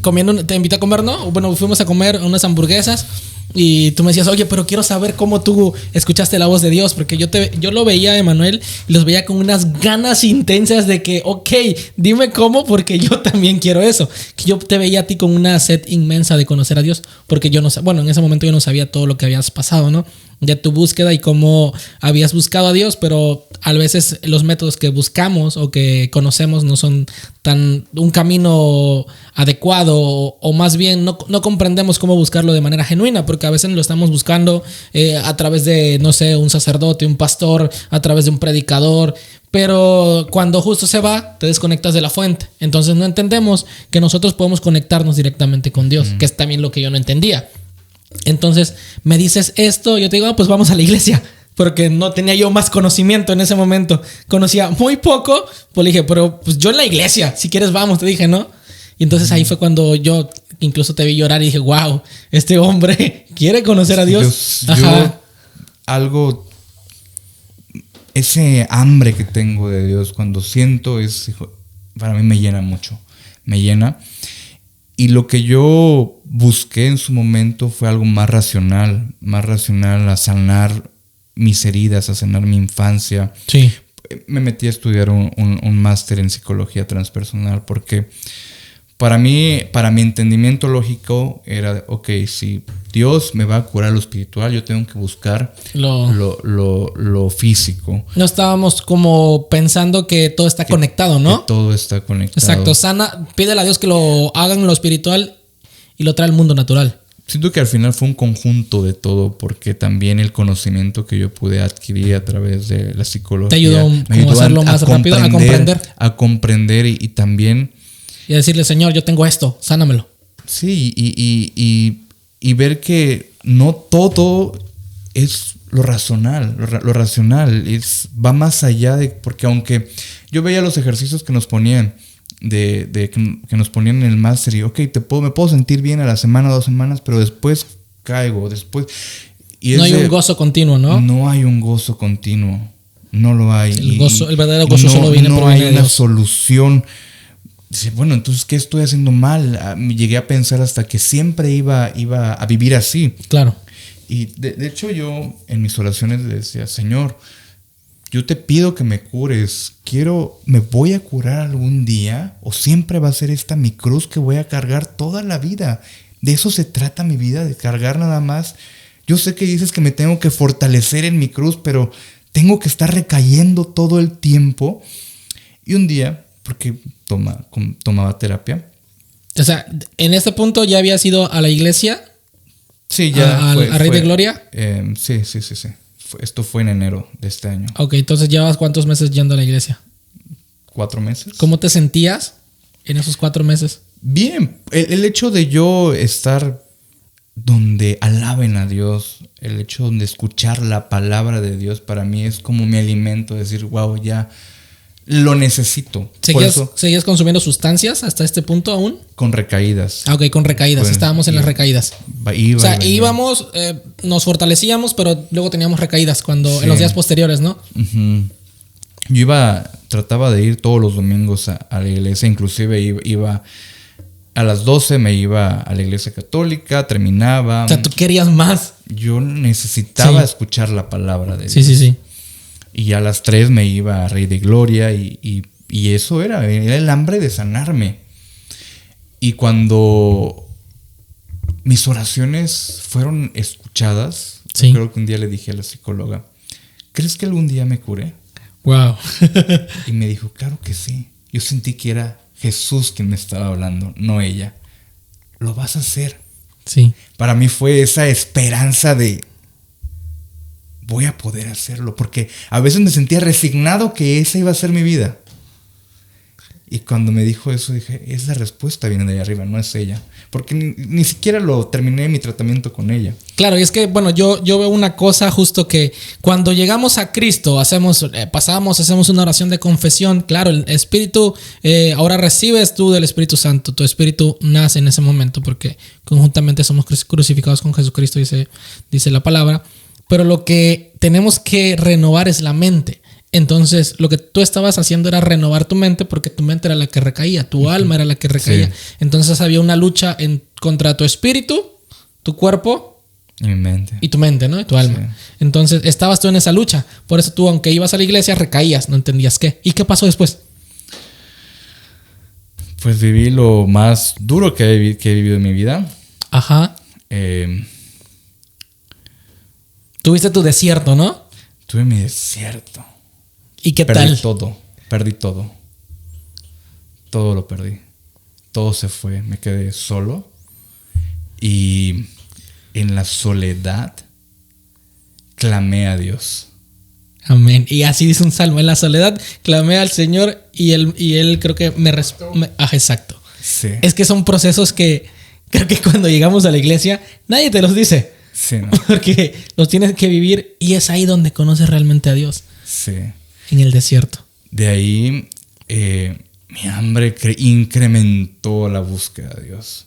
[SPEAKER 1] comiendo, te invité a comer, ¿no? Bueno, fuimos a comer unas hamburguesas y tú me decías, oye, pero quiero saber cómo tú escuchaste la voz de Dios, porque yo lo veía, Emanuel, y los veía con unas ganas intensas de que, ok, dime cómo, porque yo también quiero eso. Que yo te veía a ti con una sed inmensa de conocer a Dios, porque yo en ese momento yo no sabía todo lo que habías pasado, ¿no? De tu búsqueda y cómo habías buscado a Dios, pero a veces los métodos que buscamos o que conocemos no son un camino adecuado, o más bien no comprendemos cómo buscarlo de manera genuina, porque a veces lo estamos buscando a través de, no sé, un sacerdote, un pastor, a través de un predicador, pero cuando justo se va, te desconectas de la fuente. Entonces no entendemos que nosotros podemos conectarnos directamente con Dios, que es también lo que yo no entendía. Entonces me dices esto, yo te digo, pues vamos a la iglesia, porque no tenía yo más conocimiento en ese momento, conocía muy poco, pues le dije, pero pues yo en la iglesia, si quieres vamos, te dije, ¿no? Y entonces ahí fue cuando yo incluso te vi llorar y dije, wow, este hombre quiere conocer a Dios.
[SPEAKER 3] Ese hambre que tengo de Dios, cuando siento para mí me llena mucho, me llena. Y lo que yo busqué en su momento fue algo más racional, a sanar mis heridas, a sanar mi infancia.
[SPEAKER 1] Sí.
[SPEAKER 3] Me metí a estudiar un máster en psicología transpersonal porque para mí, para mi entendimiento lógico era, ok, si Dios me va a curar lo espiritual, yo tengo que buscar lo físico.
[SPEAKER 1] No estábamos como pensando que todo está conectado, ¿no?
[SPEAKER 3] Que todo está conectado.
[SPEAKER 1] Exacto, sana, pídele a Dios que lo hagan en lo espiritual y lo trae al mundo natural.
[SPEAKER 3] Siento que al final fue un conjunto de todo, porque también el conocimiento que yo pude adquirir a través de la psicología
[SPEAKER 1] te ayudó a hacerlo más rápido, a comprender.
[SPEAKER 3] A comprender y también...
[SPEAKER 1] Y a decirle, Señor, yo tengo esto, sánamelo.
[SPEAKER 3] Sí, y ver que no todo es lo racional. Lo racional va más allá de... Porque aunque yo veía los ejercicios que nos ponían, que nos ponían en el máster y ok, me puedo sentir bien a la semana, 2 semanas, pero después caigo, después...
[SPEAKER 1] No hay un gozo continuo, ¿no?
[SPEAKER 3] No hay un gozo continuo, no lo hay.
[SPEAKER 1] El verdadero gozo solo viene por medio de Dios.
[SPEAKER 3] No hay una solución. Dice, bueno, entonces, ¿qué estoy haciendo mal? Llegué a pensar hasta que siempre iba a vivir así.
[SPEAKER 1] Claro.
[SPEAKER 3] Y de hecho yo en mis oraciones le decía, Señor, yo te pido que me cures. ¿Me voy a curar algún día? ¿O siempre va a ser esta mi cruz que voy a cargar toda la vida? De eso se trata mi vida, de cargar nada más. Yo sé que dices que me tengo que fortalecer en mi cruz, pero tengo que estar recayendo todo el tiempo. Y un día, porque tomaba terapia.
[SPEAKER 1] O sea, en este punto ya habías ido a la iglesia.
[SPEAKER 3] Sí, ya.
[SPEAKER 1] ¿A Rey de Gloria?
[SPEAKER 3] Sí. Esto fue en enero de este año.
[SPEAKER 1] Ok, entonces llevas ¿cuántos meses yendo a la iglesia?
[SPEAKER 3] 4 meses.
[SPEAKER 1] ¿Cómo te sentías en esos 4 meses?
[SPEAKER 3] Bien, el hecho de yo estar donde alaben a Dios, el hecho de escuchar la palabra de Dios para mí es como mi alimento, decir, wow, ya lo necesito.
[SPEAKER 1] ¿Seguías consumiendo sustancias hasta este punto aún?
[SPEAKER 3] Con recaídas.
[SPEAKER 1] Ah, ok, con recaídas. Estábamos en las recaídas. Íbamos, nos fortalecíamos, pero luego teníamos recaídas en los días posteriores, ¿no?
[SPEAKER 3] Uh-huh. Yo trataba de ir todos los domingos a la iglesia, inclusive iba a las 12, me iba a la iglesia católica, terminaba.
[SPEAKER 1] O sea, tú querías más.
[SPEAKER 3] Yo necesitaba escuchar la palabra de Dios.
[SPEAKER 1] Sí.
[SPEAKER 3] Y a las 3 me iba a Rey de Gloria y eso era el hambre de sanarme. Y cuando mis oraciones fueron escuchadas, creo que un día le dije a la psicóloga, ¿crees que algún día me curé?
[SPEAKER 1] Wow.
[SPEAKER 3] Y me dijo, claro que sí. Yo sentí que era Jesús quien me estaba hablando, no ella. Lo vas a hacer.
[SPEAKER 1] Sí.
[SPEAKER 3] Para mí fue esa esperanza de voy a poder hacerlo, porque a veces me sentía resignado que esa iba a ser mi vida. Y cuando me dijo eso dije, es la respuesta, viene de ahí arriba, no es ella. Porque ni siquiera terminé mi tratamiento con ella.
[SPEAKER 1] Claro, y es que, bueno, yo veo una cosa justo que cuando llegamos a Cristo, hacemos una oración de confesión. Claro, el Espíritu, ahora recibes tú del Espíritu Santo. Tu Espíritu nace en ese momento porque conjuntamente somos crucificados con Jesucristo, dice la palabra. Pero lo que tenemos que renovar es la mente. Entonces, lo que tú estabas haciendo era renovar tu mente porque tu mente era la que recaía, tu alma era la que recaía. Sí. Entonces había una lucha contra tu espíritu, tu cuerpo
[SPEAKER 3] y mi mente.
[SPEAKER 1] Y tu mente, ¿no? Y tu alma. Sí. Entonces, estabas tú en esa lucha. Por eso tú, aunque ibas a la iglesia, recaías, no entendías qué. ¿Y qué pasó después?
[SPEAKER 3] Pues viví lo más duro que he vivido en mi vida.
[SPEAKER 1] Ajá. Tuviste tu desierto, ¿no?
[SPEAKER 3] Tuve mi desierto.
[SPEAKER 1] ¿Y qué tal?
[SPEAKER 3] Perdí todo. Todo lo perdí. Todo se fue. Me quedé solo. Y en la soledad clamé a Dios.
[SPEAKER 1] Amén. Y así dice un salmo. En la soledad clamé al Señor y él creo que me respondió. Exacto.
[SPEAKER 3] Sí.
[SPEAKER 1] Es que son procesos que creo que cuando llegamos a la iglesia nadie te los dice.
[SPEAKER 3] Sí, ¿no?
[SPEAKER 1] Porque los tienes que vivir y es ahí donde conoces realmente a Dios.
[SPEAKER 3] Sí.
[SPEAKER 1] En el desierto.
[SPEAKER 3] De ahí mi hambre incrementó la búsqueda de Dios.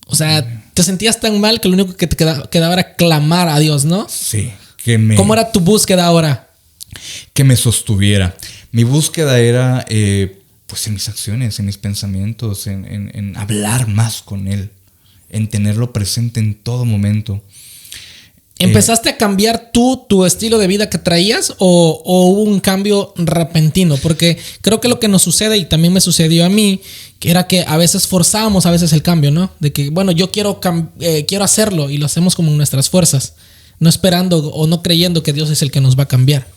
[SPEAKER 1] O sea, te sentías tan mal que lo único que te quedaba era clamar a Dios, ¿no?
[SPEAKER 3] Sí.
[SPEAKER 1] ¿Cómo era tu búsqueda ahora?
[SPEAKER 3] Que me sostuviera. Mi búsqueda era pues en mis acciones, en mis pensamientos, en hablar más con Él, en tenerlo presente en todo momento.
[SPEAKER 1] ¿Empezaste a cambiar tú tu estilo de vida que traías o hubo un cambio repentino? Porque creo que lo que nos sucede, y también me sucedió a mí, que era que a veces forzábamos a veces el cambio, ¿no? De que, bueno, yo quiero hacerlo y lo hacemos como en nuestras fuerzas, no esperando o no creyendo que Dios es el que nos va a cambiar.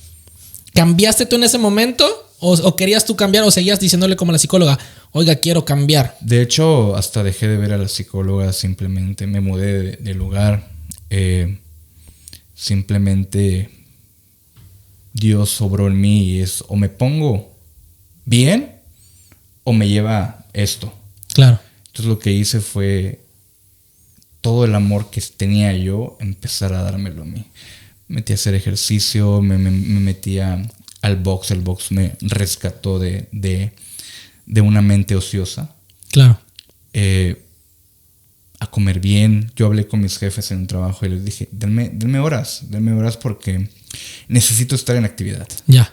[SPEAKER 1] ¿Cambiaste tú en ese momento o querías tú cambiar o seguías diciéndole como a la psicóloga, oiga, quiero cambiar?
[SPEAKER 3] De hecho, hasta dejé de ver a la psicóloga, simplemente me mudé de lugar. Simplemente Dios obró en mí y es o me pongo bien o me lleva esto.
[SPEAKER 1] Claro.
[SPEAKER 3] Entonces lo que hice fue todo el amor que tenía yo, empezar a dármelo a mí. Me metí a hacer ejercicio, me metí al box. El box me rescató de una mente ociosa.
[SPEAKER 1] Claro.
[SPEAKER 3] A comer bien. Yo hablé con mis jefes en el trabajo y les dije, denme horas porque necesito estar en actividad.
[SPEAKER 1] Ya.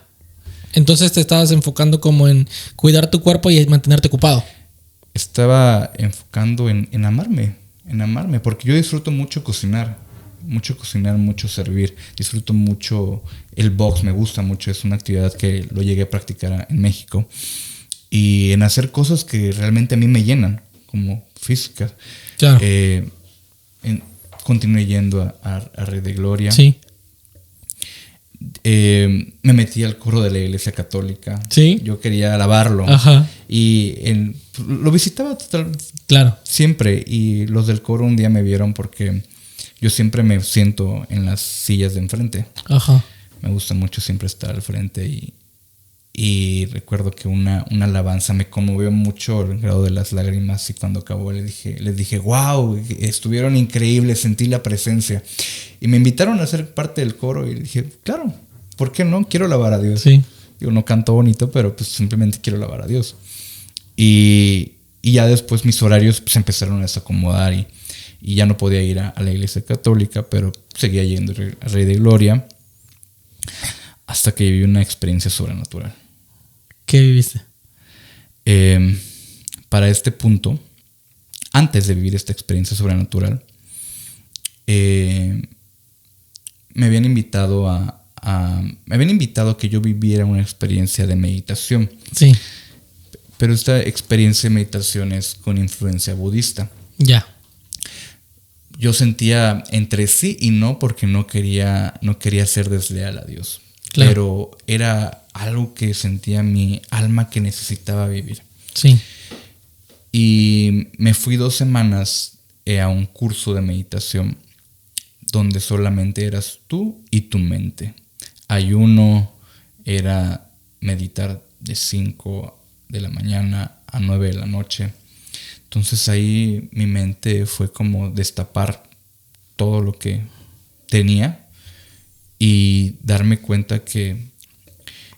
[SPEAKER 1] Entonces te estabas enfocando como en cuidar tu cuerpo y mantenerte ocupado.
[SPEAKER 3] Estaba enfocando en amarme, porque yo disfruto mucho cocinar, mucho servir. Disfruto mucho el box, me gusta mucho, es una actividad que lo llegué a practicar en México. Y en hacer cosas que realmente a mí me llenan, como físicas.
[SPEAKER 1] Claro.
[SPEAKER 3] Continué yendo a Rey de Gloria.
[SPEAKER 1] Sí.
[SPEAKER 3] Me metí al coro de la iglesia católica.
[SPEAKER 1] Sí.
[SPEAKER 3] Yo quería alabarlo.
[SPEAKER 1] Ajá.
[SPEAKER 3] Y lo visitaba
[SPEAKER 1] Claro.
[SPEAKER 3] siempre. Y los del coro un día me vieron porque yo siempre me siento en las sillas de enfrente.
[SPEAKER 1] Ajá.
[SPEAKER 3] Me gusta mucho siempre estar al frente y recuerdo que una alabanza me conmovió mucho al grado de las lágrimas y cuando acabó les dije wow, estuvieron increíbles, sentí la presencia y me invitaron a ser parte del coro y dije claro, ¿por qué no? Quiero alabar a Dios.
[SPEAKER 1] Sí.
[SPEAKER 3] Yo no canto bonito, pero pues simplemente quiero alabar a Dios y ya después mis horarios pues empezaron a desacomodar y ya no podía ir a la iglesia católica, pero seguía yendo a Rey de Gloria hasta que viví una experiencia sobrenatural.
[SPEAKER 1] ¿Qué viviste?
[SPEAKER 3] Para este punto, antes de vivir esta experiencia sobrenatural, me habían invitado a que yo viviera una experiencia de meditación.
[SPEAKER 1] Sí.
[SPEAKER 3] Pero esta experiencia de meditación es con influencia budista.
[SPEAKER 1] Ya.
[SPEAKER 3] Yo sentía entre sí y no porque no quería ser desleal a Dios. Claro. Pero era algo que sentía mi alma que necesitaba vivir.
[SPEAKER 1] Sí.
[SPEAKER 3] Y me fui 2 semanas a un curso de meditación donde solamente eras tú y tu mente. Ayuno era meditar de 5 de la mañana a 9 de la noche. Entonces ahí mi mente fue como destapar todo lo que tenía y darme cuenta que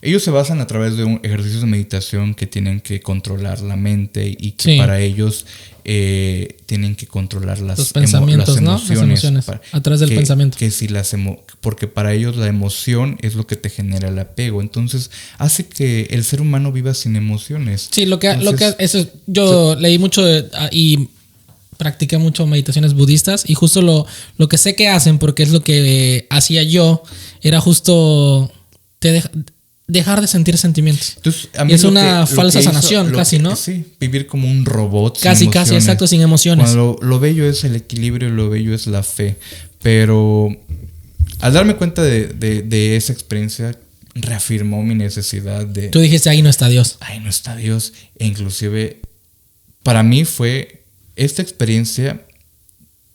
[SPEAKER 3] ellos se basan a través de ejercicios de meditación que tienen que controlar la mente y que sí. Para ellos tienen que controlar los
[SPEAKER 1] pensamientos,
[SPEAKER 3] las emociones,
[SPEAKER 1] ¿no? Las emociones a través del pensamiento.
[SPEAKER 3] Que si porque para ellos la emoción es lo que te genera el apego. Entonces hace que el ser humano viva sin emociones.
[SPEAKER 1] Sí, yo leí mucho y practiqué mucho meditaciones budistas y justo lo que sé que hacen, porque es lo que hacía yo, era justo dejar de sentir sentimientos. Entonces, a mí y es una falsa sanación, casi, ¿no?
[SPEAKER 3] Sí, vivir como un robot.
[SPEAKER 1] Casi, exacto, sin emociones.
[SPEAKER 3] Cuando lo bello es el equilibrio y lo bello es la fe. Pero al darme cuenta de esa experiencia, reafirmó mi necesidad de...
[SPEAKER 1] Tú dijiste, ahí no está Dios.
[SPEAKER 3] Ahí no está Dios. E inclusive, para mí fue esta experiencia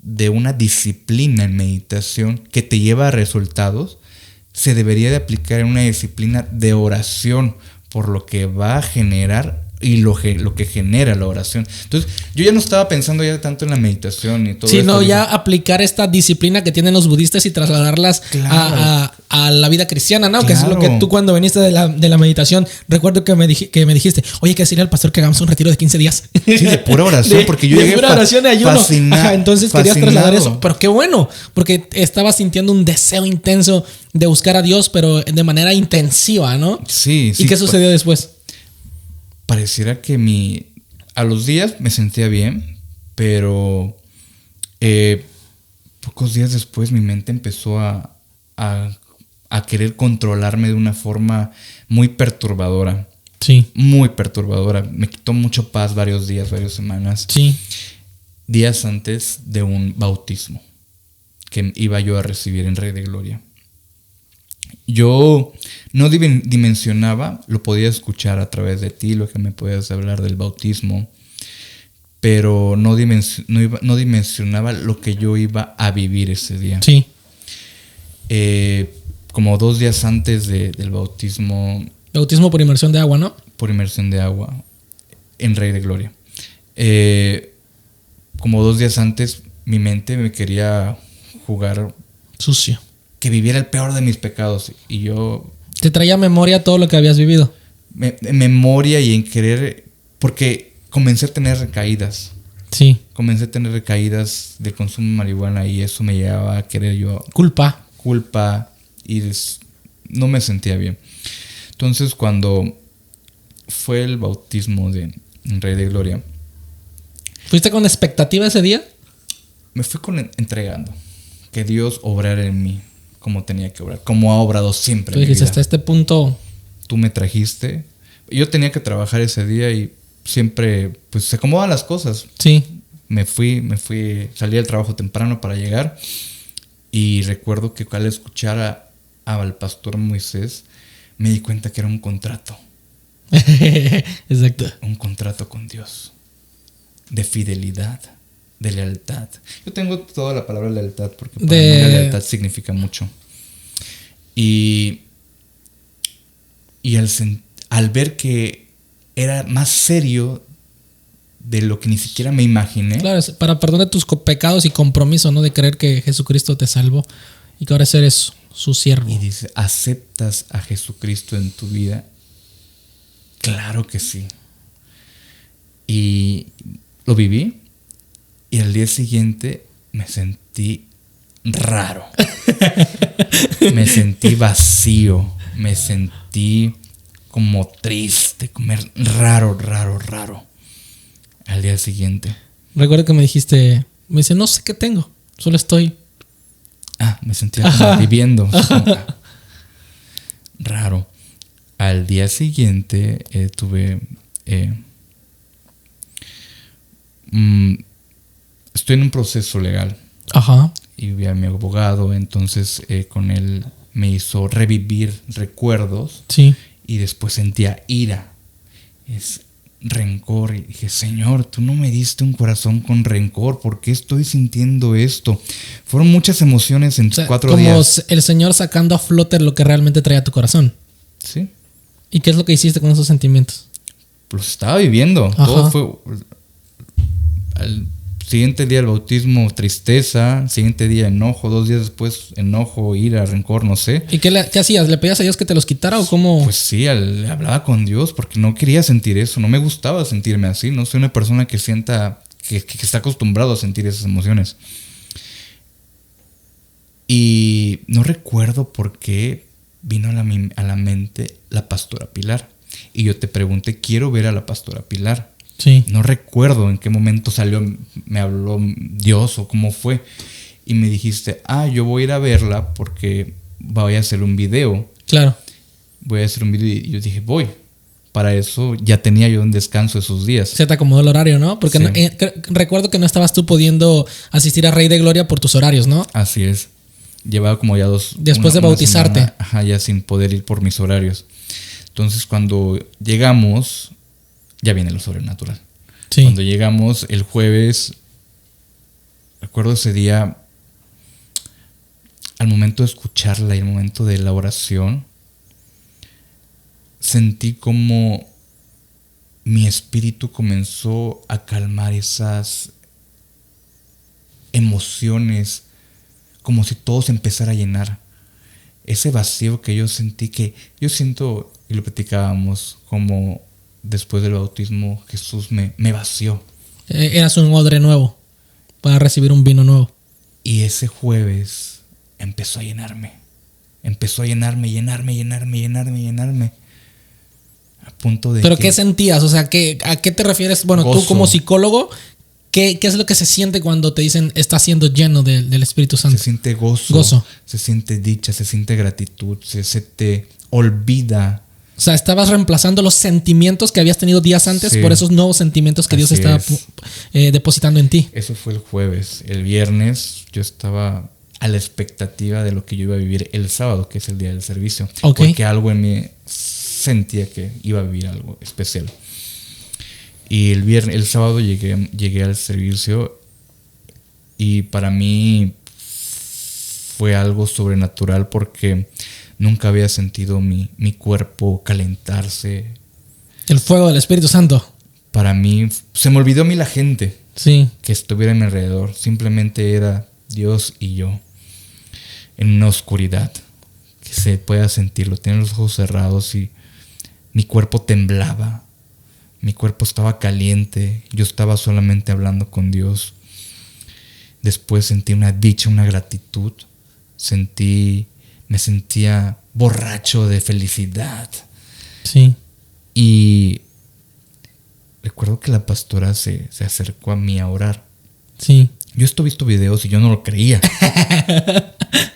[SPEAKER 3] de una disciplina en meditación que te lleva a resultados. Se debería de aplicar en una disciplina de oración por lo que va a generar y lo que genera la oración. Entonces, yo ya no estaba pensando ya tanto en la meditación y todo eso.
[SPEAKER 1] Sino ya aplicar esta disciplina que tienen los budistas y trasladarlas a la vida cristiana, ¿no? Claro. Que es lo que tú cuando viniste de la meditación, recuerdo que me dijiste, oye, ¿qué decirle al pastor que hagamos un retiro de 15 días?
[SPEAKER 3] Sí, de pura oración, porque yo llegué
[SPEAKER 1] pura oración de ayuno.
[SPEAKER 3] Fascinado.
[SPEAKER 1] Entonces querías trasladar eso. Pero qué bueno, porque estabas sintiendo un deseo intenso de buscar a Dios, pero de manera intensiva, ¿no?
[SPEAKER 3] Sí.
[SPEAKER 1] ¿Y qué sucedió después?
[SPEAKER 3] Pareciera que a los días me sentía bien, pero pocos días después mi mente empezó a querer controlarme de una forma muy perturbadora.
[SPEAKER 1] Sí.
[SPEAKER 3] Muy perturbadora. Me quitó mucho paz varios días, varias semanas.
[SPEAKER 1] Sí.
[SPEAKER 3] Días antes de un bautismo que iba yo a recibir en Rey de Gloria. Yo no dimensionaba, lo podía escuchar a través de ti, lo que me podías hablar del bautismo, pero no dimensionaba lo que yo iba a vivir ese día.
[SPEAKER 1] Sí.
[SPEAKER 3] Como 2 días antes del bautismo.
[SPEAKER 1] Bautismo por inmersión de agua, ¿no?
[SPEAKER 3] Por inmersión de agua en Rey de Gloria. Como 2 días antes, mi mente me quería jugar
[SPEAKER 1] sucio.
[SPEAKER 3] Que viviera el peor de mis pecados. Y yo...
[SPEAKER 1] Te traía a memoria todo lo que habías vivido.
[SPEAKER 3] Memoria y en querer... Porque comencé a tener recaídas.
[SPEAKER 1] Sí.
[SPEAKER 3] Comencé a tener recaídas de consumo de marihuana y eso me llevaba a querer yo...
[SPEAKER 1] Culpa
[SPEAKER 3] y no me sentía bien. Entonces cuando fue el bautismo de Rey de Gloria...
[SPEAKER 1] ¿Fuiste con expectativa ese día?
[SPEAKER 3] Me fui entregando. Que Dios obrara en mí como tenía que obrar. Como ha obrado siempre.
[SPEAKER 1] Tú dijiste, hasta este punto...
[SPEAKER 3] Tú me trajiste. Yo tenía que trabajar ese día y siempre pues se acomodan las cosas.
[SPEAKER 1] Sí.
[SPEAKER 3] Me fui, salí del trabajo temprano para llegar. Y recuerdo que al escuchar al pastor Moisés, me di cuenta que era un contrato.
[SPEAKER 1] Exacto.
[SPEAKER 3] Un contrato con Dios. De fidelidad, de lealtad. Yo tengo toda la palabra lealtad porque para mí la lealtad significa mucho. Y al ver que era más serio de lo que ni siquiera me imaginé.
[SPEAKER 1] Claro, es para perdón de tus pecados y compromiso, ¿no? De creer que Jesucristo te salvó y que ahora eres su siervo.
[SPEAKER 3] Y dice, ¿aceptas a Jesucristo en tu vida? Claro que sí. Y lo viví y al día siguiente me sentí raro. Me sentí vacío. Me sentí como triste, raro. Al día siguiente.
[SPEAKER 1] Recuerdo que me dice, no sé qué tengo, solo estoy.
[SPEAKER 3] Me sentía como viviendo. Raro. Al día siguiente tuve... estoy en un proceso legal.
[SPEAKER 1] Ajá.
[SPEAKER 3] Y vi a mi abogado, entonces con él me hizo revivir recuerdos.
[SPEAKER 1] Sí.
[SPEAKER 3] Y después sentía ira. Es rencor. Y dije, Señor, tú no me diste un corazón con rencor. ¿Por qué estoy sintiendo esto? Fueron muchas emociones en 4 días.
[SPEAKER 1] Como el Señor sacando a flote lo que realmente traía tu corazón.
[SPEAKER 3] Sí.
[SPEAKER 1] ¿Y qué es lo que hiciste con esos sentimientos?
[SPEAKER 3] Los estaba viviendo.
[SPEAKER 1] Ajá.
[SPEAKER 3] Todo fue... Al siguiente día el bautismo, tristeza. Siguiente día enojo. 2 días después enojo, ira, rencor, no sé.
[SPEAKER 1] ¿Y qué hacías? ¿Le pedías a Dios que te los quitara o cómo?
[SPEAKER 3] Pues sí, le hablaba con Dios porque no quería sentir eso. No me gustaba sentirme así. No soy una persona que sienta... Que está acostumbrado a sentir esas emociones. Y no recuerdo por qué vino a la mente la pastora Pilar. Y yo te pregunté, quiero ver a la pastora Pilar.
[SPEAKER 1] Sí.
[SPEAKER 3] No recuerdo en qué momento me habló Dios o cómo fue. Y me dijiste, yo voy a ir a verla porque voy a hacer un video.
[SPEAKER 1] Claro.
[SPEAKER 3] Voy a hacer un video y yo dije, voy. Para eso ya tenía yo un descanso esos días.
[SPEAKER 1] Se te acomodó el horario, ¿no? Porque
[SPEAKER 3] sí.
[SPEAKER 1] Recuerdo que no estabas tú pudiendo asistir a Rey de Gloria por tus horarios, ¿no?
[SPEAKER 3] Así es. Llevaba como ya
[SPEAKER 1] Después de bautizarte.
[SPEAKER 3] Semana, ya sin poder ir por mis horarios. Entonces cuando llegamos... Ya viene lo sobrenatural.
[SPEAKER 1] Sí.
[SPEAKER 3] Cuando llegamos el jueves, recuerdo ese día, al momento de escucharla y al momento de la oración, sentí como mi espíritu comenzó a calmar esas emociones, como si todo se empezara a llenar. Ese vacío que yo sentí, que yo siento, y lo platicábamos, como... Después del bautismo, Jesús me vació.
[SPEAKER 1] Eras un odre nuevo para recibir un vino nuevo.
[SPEAKER 3] Y ese jueves empezó a llenarme. Empezó a llenarme. A punto de...
[SPEAKER 1] ¿Pero qué sentías? O sea, ¿a qué te refieres? Bueno,
[SPEAKER 3] gozo.
[SPEAKER 1] Tú como psicólogo, ¿Qué es lo que se siente cuando te dicen estás siendo lleno del Espíritu Santo?
[SPEAKER 3] Se siente gozo. Se siente dicha, se siente gratitud, se te olvida.
[SPEAKER 1] O sea, estabas reemplazando los sentimientos que habías tenido días antes por esos nuevos sentimientos que Dios estaba depositando en ti.
[SPEAKER 3] Eso fue el jueves. El viernes yo estaba a la expectativa de lo que yo iba a vivir el sábado, que es el día del servicio.
[SPEAKER 1] Okay.
[SPEAKER 3] Porque algo en mí sentía que iba a vivir algo especial. Y el sábado llegué al servicio y para mí fue algo sobrenatural porque nunca había sentido mi cuerpo calentarse.
[SPEAKER 1] El fuego del Espíritu Santo.
[SPEAKER 3] Para mí, se me olvidó a mí la gente que estuviera a mi alrededor. Simplemente era Dios y yo en una oscuridad que se pueda sentirlo. Tenía los ojos cerrados y mi cuerpo temblaba. Mi cuerpo estaba caliente. Yo estaba solamente hablando con Dios. Después sentí una dicha, una gratitud. Me sentía borracho de felicidad.
[SPEAKER 1] Sí.
[SPEAKER 3] Y recuerdo que la pastora se acercó a mí a orar.
[SPEAKER 1] Sí.
[SPEAKER 3] Yo he visto videos y yo no lo creía.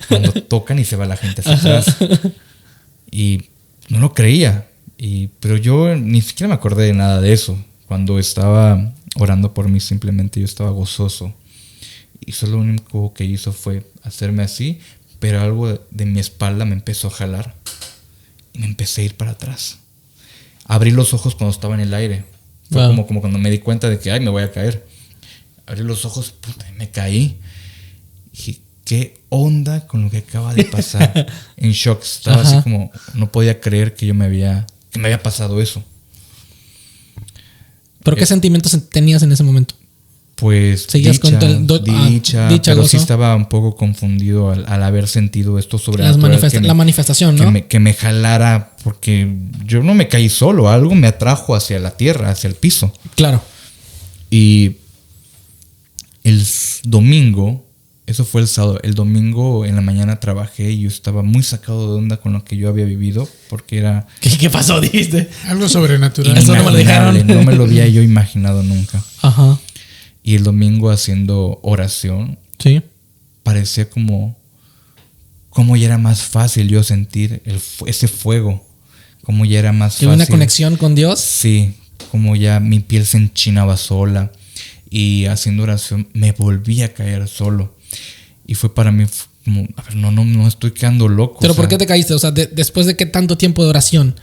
[SPEAKER 3] Cuando tocan y se va la gente hacia atrás. Y no lo creía. Pero yo ni siquiera me acordé de nada de eso. Cuando estaba orando por mí, simplemente yo estaba gozoso. Y solo lo único que hizo fue hacerme así, pero algo de mi espalda me empezó a jalar. Y me empecé a ir para atrás. Abrí los ojos cuando estaba en el aire. Fue como cuando me di cuenta de que, ay, me voy a caer. Abrí los ojos, puta, me caí. Y dije, ¿qué onda con lo que acaba de pasar? En shock. Estaba así como, no podía creer que me había pasado eso.
[SPEAKER 1] ¿Pero qué sentimientos tenías en ese momento?
[SPEAKER 3] Pues
[SPEAKER 1] seguías
[SPEAKER 3] dicha,
[SPEAKER 1] con dicha,
[SPEAKER 3] pero
[SPEAKER 1] gozo.
[SPEAKER 3] Sí estaba un poco confundido al haber sentido esto sobrenatural.
[SPEAKER 1] La manifestación, ¿no?
[SPEAKER 3] Que me jalara, porque yo no me caí solo, algo me atrajo hacia la tierra, hacia el piso.
[SPEAKER 1] Claro.
[SPEAKER 3] Y el domingo, eso fue el sábado, el domingo en la mañana trabajé y yo estaba muy sacado de onda con lo que yo había vivido, porque era...
[SPEAKER 1] ¿Qué pasó, dijiste?
[SPEAKER 2] Algo sobrenatural.
[SPEAKER 1] Eso no me lo dijeron.
[SPEAKER 3] No me lo había yo imaginado nunca.
[SPEAKER 1] Ajá.
[SPEAKER 3] Y el domingo haciendo oración,
[SPEAKER 1] sí,
[SPEAKER 3] parecía como ya era más fácil yo sentir ese fuego, como ya era más fácil.
[SPEAKER 1] ¿Una conexión con Dios?
[SPEAKER 3] Sí, como ya mi piel se enchinaba sola y haciendo oración me volví a caer solo. Y fue para mí como, a ver, no estoy quedando loco.
[SPEAKER 1] ¿Pero por qué te caíste? O sea, después de qué tanto tiempo de oración.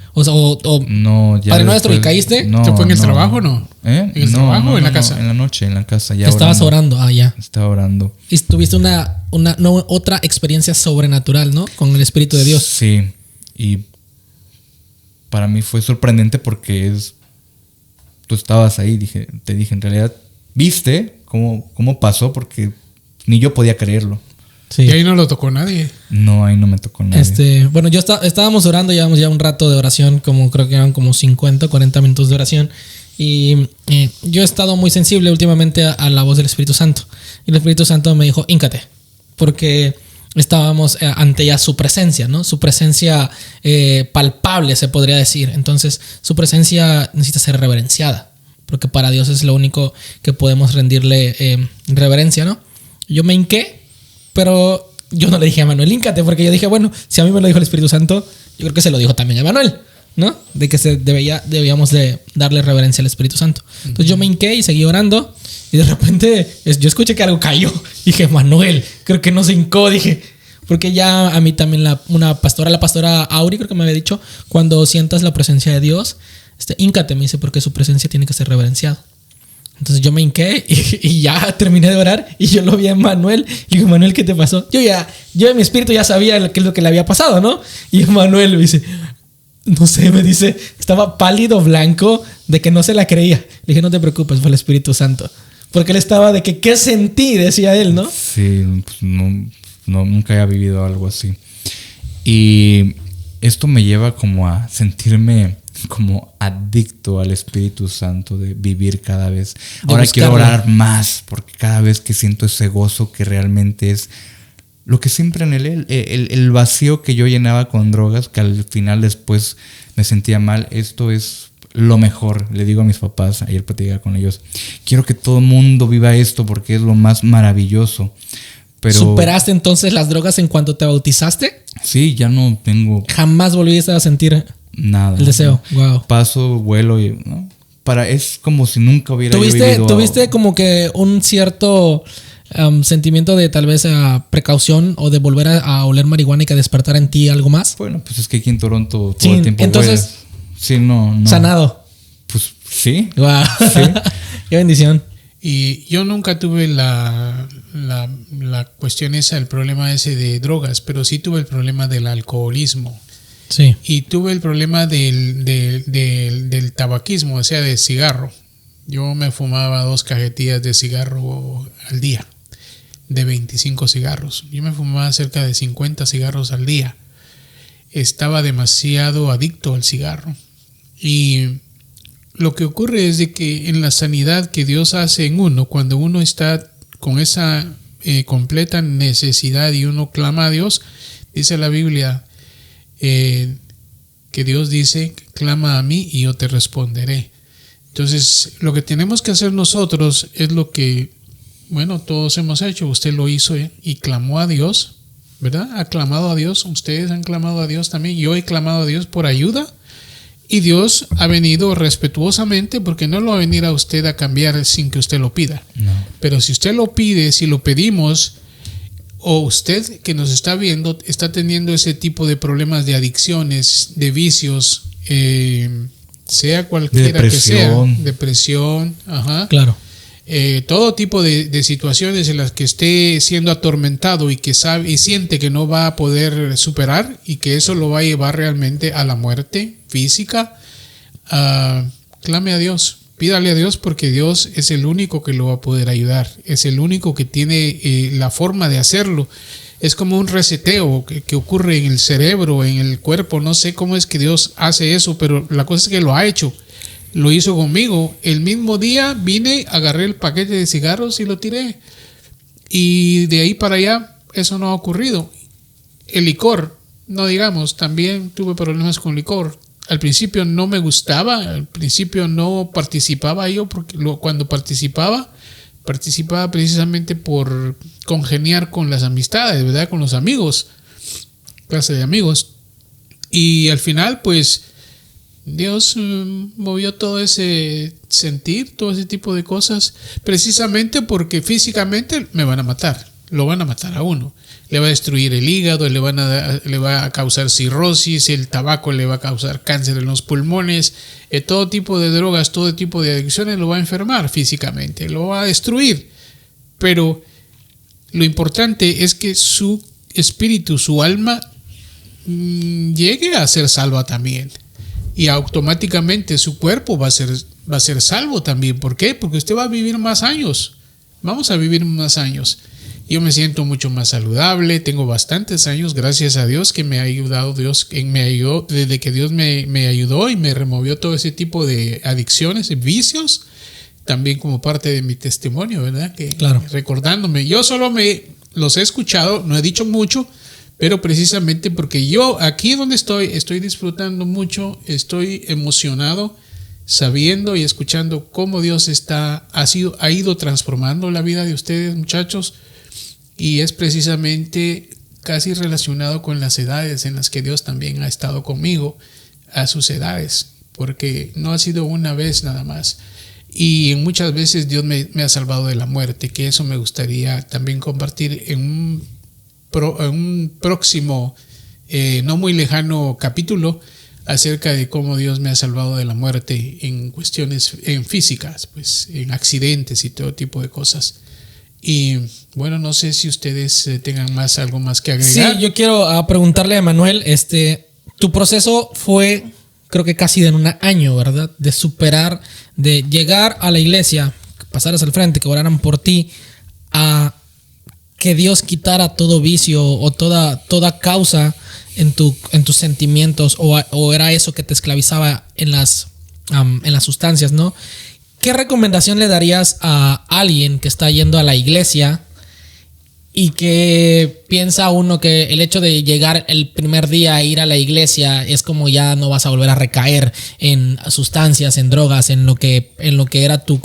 [SPEAKER 3] No, ya
[SPEAKER 1] Padre Nuestro, ¿y caíste?
[SPEAKER 2] No, ¿te fue en el trabajo o no?
[SPEAKER 3] ¿En
[SPEAKER 2] el trabajo o en la casa?
[SPEAKER 3] En la noche, en la casa. Ya
[SPEAKER 1] estabas orando. Ya.
[SPEAKER 3] Estaba orando.
[SPEAKER 1] Y tuviste otra experiencia sobrenatural, ¿no? Con el Espíritu de Dios.
[SPEAKER 3] Sí. Y para mí fue sorprendente porque tú estabas ahí. Te dije, en realidad, ¿viste cómo pasó? Porque ni yo podía creerlo.
[SPEAKER 1] Sí.
[SPEAKER 2] Y ahí no lo tocó nadie.
[SPEAKER 3] No, ahí no me tocó nadie.
[SPEAKER 1] Bueno, estábamos orando, llevamos ya un rato de oración, creo que eran como 50, 40 minutos de oración. Y yo he estado muy sensible últimamente a la voz del Espíritu Santo. Y el Espíritu Santo me dijo, híncate. Porque estábamos ante ya su presencia, ¿no? Su presencia palpable, se podría decir. Entonces, su presencia necesita ser reverenciada. Porque para Dios es lo único que podemos rendirle reverencia, ¿no? Yo me hinqué. Pero yo no le dije a Manuel, híncate, porque yo dije, bueno, si a mí me lo dijo el Espíritu Santo, yo creo que se lo dijo también a Manuel, ¿no? De que debíamos de darle reverencia al Espíritu Santo. Entonces yo me hinqué y seguí orando y de repente yo escuché que algo cayó. Dije, Manuel, creo que no se hincó, dije. Porque ya a mí también la pastora Auri, creo que me había dicho, cuando sientas la presencia de Dios, híncate, me dice, porque su presencia tiene que ser reverenciada. Entonces yo me hinqué y ya terminé de orar y yo lo vi a Manuel. Y digo, Manuel, ¿qué te pasó? Yo en mi espíritu ya sabía qué es lo que le había pasado, ¿no? Y Manuel me dice, no sé, me dice, estaba pálido, blanco, de que no se la creía. Le dije, no te preocupes, fue el Espíritu Santo. Porque él estaba de que, ¿qué sentí? Decía él, ¿no?
[SPEAKER 3] Sí, pues nunca había vivido algo así. Y esto me lleva como a sentirme como adicto al Espíritu Santo, de vivir cada vez. Ahora quiero orar más, porque cada vez que siento ese gozo que realmente es lo que siempre anhelé, el vacío que yo llenaba con drogas, que al final después me sentía mal, esto es lo mejor. Le digo a mis papás, ayer platicaba con ellos, quiero que todo el mundo viva esto porque es lo más maravilloso. Pero,
[SPEAKER 1] ¿superaste entonces las drogas en cuanto te bautizaste?
[SPEAKER 3] Sí, ya no tengo...
[SPEAKER 1] Jamás volviste a sentir
[SPEAKER 3] nada.
[SPEAKER 1] El deseo.
[SPEAKER 3] ¿No?
[SPEAKER 1] Wow.
[SPEAKER 3] Paso, vuelo y... ¿no? Es como si nunca hubiera vivido...
[SPEAKER 1] ¿Tuviste como que un cierto sentimiento de tal vez precaución o de volver a oler marihuana y que despertar en ti algo más?
[SPEAKER 3] Bueno, pues es que aquí en Toronto todo
[SPEAKER 1] Sí,
[SPEAKER 3] el tiempo
[SPEAKER 1] entonces,
[SPEAKER 3] hueles. Sí, no.
[SPEAKER 1] Sanado.
[SPEAKER 3] Pues sí.
[SPEAKER 1] Wow.
[SPEAKER 3] Sí.
[SPEAKER 1] Qué bendición.
[SPEAKER 2] Y yo nunca tuve la cuestión esa, el problema ese de drogas, pero sí tuve el problema del alcoholismo.
[SPEAKER 1] Sí.
[SPEAKER 2] Y tuve el problema del tabaquismo, o sea, del cigarro. Yo me fumaba 2 cajetillas de cigarro al día, de 25 cigarros. Yo me fumaba cerca de 50 cigarros al día. Estaba demasiado adicto al cigarro. Y lo que ocurre es de que en la sanidad que Dios hace en uno, cuando uno está con esa completa necesidad y uno clama a Dios, dice la Biblia que Dios dice, clama a mí y yo te responderé. Entonces, lo que tenemos que hacer nosotros es lo que, bueno, todos hemos hecho. Usted lo hizo y clamó a Dios, ¿verdad? Ha clamado a Dios, ustedes han clamado a Dios también. Yo he clamado a Dios por ayuda. Y Dios ha venido respetuosamente, porque no lo va a venir a usted a cambiar sin que usted lo pida.
[SPEAKER 3] No.
[SPEAKER 2] Pero si usted lo pide, si lo pedimos, o usted que nos está viendo está teniendo ese tipo de problemas de adicciones, de vicios, sea cualquiera que sea, depresión, ajá.
[SPEAKER 1] Claro.
[SPEAKER 2] Todo tipo de situaciones en las que esté siendo atormentado y que sabe y siente que no va a poder superar y que eso lo va a llevar realmente a la muerte física, clame a Dios, pídale a Dios, porque Dios es el único que lo va a poder ayudar, es el único que tiene la forma de hacerlo. Es como un reseteo que ocurre en el cerebro, en el cuerpo. No sé cómo es que Dios hace eso, pero la cosa es que lo ha hecho. Lo hizo conmigo. El mismo día vine, agarré el paquete de cigarros y lo tiré. Y de ahí para allá eso no ha ocurrido. El licor, no digamos, también tuve problemas con licor. Al principio no me gustaba, al principio no participaba yo, porque cuando participaba precisamente por congeniar con las amistades, ¿verdad? Con los amigos, clase de amigos. Y al final, pues, Dios movió todo ese sentir, todo ese tipo de cosas, precisamente porque físicamente me van a matar, lo van a matar a uno. Le va a destruir el hígado, le va a causar cirrosis, el tabaco le va a causar cáncer en los pulmones, todo tipo de drogas, todo tipo de adicciones lo va a enfermar físicamente, lo va a destruir. Pero lo importante es que su espíritu, su alma, llegue a ser salva también. Y automáticamente su cuerpo va a ser salvo también. ¿Por qué? Porque usted va a vivir más años. Vamos a vivir más años. Yo me siento mucho más saludable, tengo bastantes años, gracias a Dios que me ha ayudado, desde que Dios me ayudó y me removió todo ese tipo de adicciones, vicios, también como parte de mi testimonio, ¿verdad? Que
[SPEAKER 1] claro.
[SPEAKER 2] Recordándome, yo solo los he escuchado, no he dicho mucho, pero precisamente porque yo aquí donde estoy disfrutando mucho, estoy emocionado, sabiendo y escuchando cómo Dios ha ido transformando la vida de ustedes, muchachos. Y es precisamente casi relacionado con las edades en las que Dios también ha estado conmigo, a sus edades, porque no ha sido una vez nada más. Y muchas veces Dios me ha salvado de la muerte, que eso me gustaría también compartir en un próximo, no muy lejano capítulo, acerca de cómo Dios me ha salvado de la muerte en cuestiones físicas, pues en accidentes y todo tipo de cosas. Y bueno, no sé si ustedes tengan algo más que agregar.
[SPEAKER 1] Sí, yo quiero preguntarle a Manuel, tu proceso fue, creo que casi en un año, ¿verdad? De superar, de llegar a la iglesia, que pasaras al frente, que oraran por ti, a que Dios quitara todo vicio o toda causa en tus sentimientos, o era eso que te esclavizaba en las sustancias, ¿no? ¿Qué recomendación le darías a alguien que está yendo a la iglesia y que piensa uno que el hecho de llegar el primer día a ir a la iglesia es como ya no vas a volver a recaer en sustancias, en drogas, en lo que era tu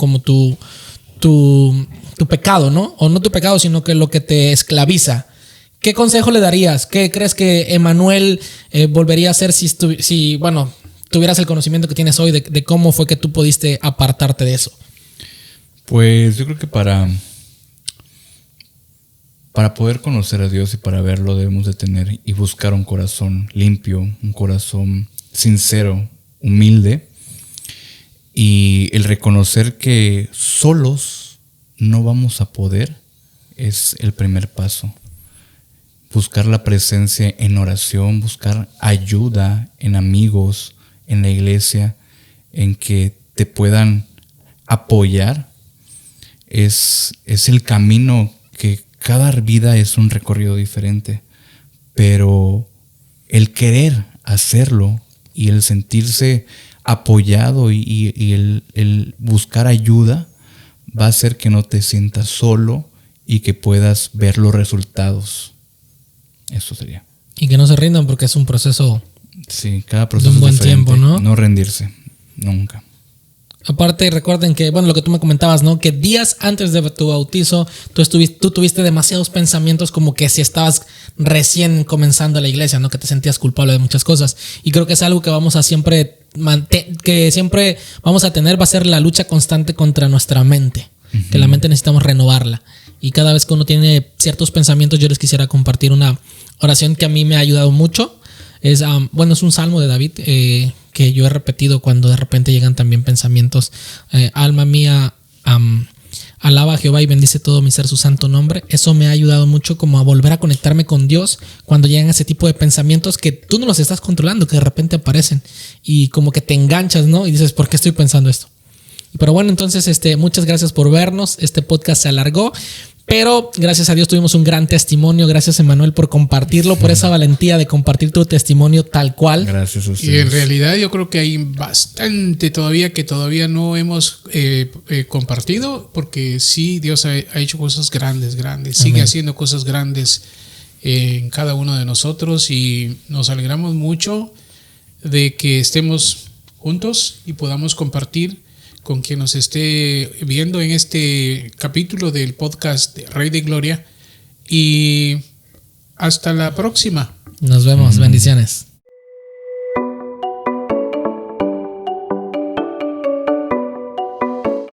[SPEAKER 1] pecado, ¿no? O no tu pecado, sino que lo que te esclaviza. ¿Qué consejo le darías? ¿Qué crees que Emmanuel volvería a hacer si tuvieras el conocimiento que tienes hoy de cómo fue que tú pudiste apartarte de eso?
[SPEAKER 3] Pues yo creo que para poder conocer a Dios y para verlo debemos de tener y buscar un corazón limpio, un corazón sincero, humilde, y el reconocer que solos no vamos a poder es el primer paso. Buscar la presencia en oración, buscar ayuda en amigos, en la iglesia, en que te puedan apoyar, es el camino. Que cada vida es un recorrido diferente, pero el querer hacerlo y el sentirse apoyado y el buscar ayuda va a hacer que no te sientas solo y que puedas ver los resultados. Eso sería.
[SPEAKER 1] Y que no se rindan porque es un proceso.
[SPEAKER 3] Sí, cada proceso
[SPEAKER 1] de un buen
[SPEAKER 3] es diferente.
[SPEAKER 1] tiempo, ¿no?
[SPEAKER 3] No rendirse, nunca.
[SPEAKER 1] Aparte, recuerden que, lo que tú me comentabas, ¿no? Que días antes de tu bautizo, tú tuviste demasiados pensamientos como que si estabas recién comenzando la iglesia, ¿no? Que te sentías culpable de muchas cosas. Y creo que es algo que vamos a siempre vamos a tener, va a ser la lucha constante contra nuestra mente. Uh-huh. Que la mente necesitamos renovarla. Y cada vez que uno tiene ciertos pensamientos, yo les quisiera compartir una oración que a mí me ha ayudado mucho. Es un salmo de David que yo he repetido cuando de repente llegan también pensamientos. Alma mía, alaba a Jehová y bendice todo mi ser su santo nombre. Eso me ha ayudado mucho como a volver a conectarme con Dios cuando llegan ese tipo de pensamientos que tú no los estás controlando, que de repente aparecen y como que te enganchas, ¿no? Y dices, ¿por qué estoy pensando esto? Pero bueno, entonces muchas gracias por vernos. Este podcast se alargó, pero gracias a Dios tuvimos un gran testimonio. Gracias, Emmanuel, por compartirlo, por esa valentía de compartir tu testimonio tal cual.
[SPEAKER 3] Gracias a ustedes.
[SPEAKER 2] Y en realidad yo creo que hay bastante todavía que todavía no hemos compartido, porque sí, Dios ha hecho cosas grandes. Sigue haciendo cosas grandes en cada uno de nosotros, y nos alegramos mucho de que estemos juntos y podamos compartir con quien nos esté viendo en este capítulo del podcast de Rey de Gloria. Y hasta la próxima.
[SPEAKER 1] Nos vemos. Bendiciones.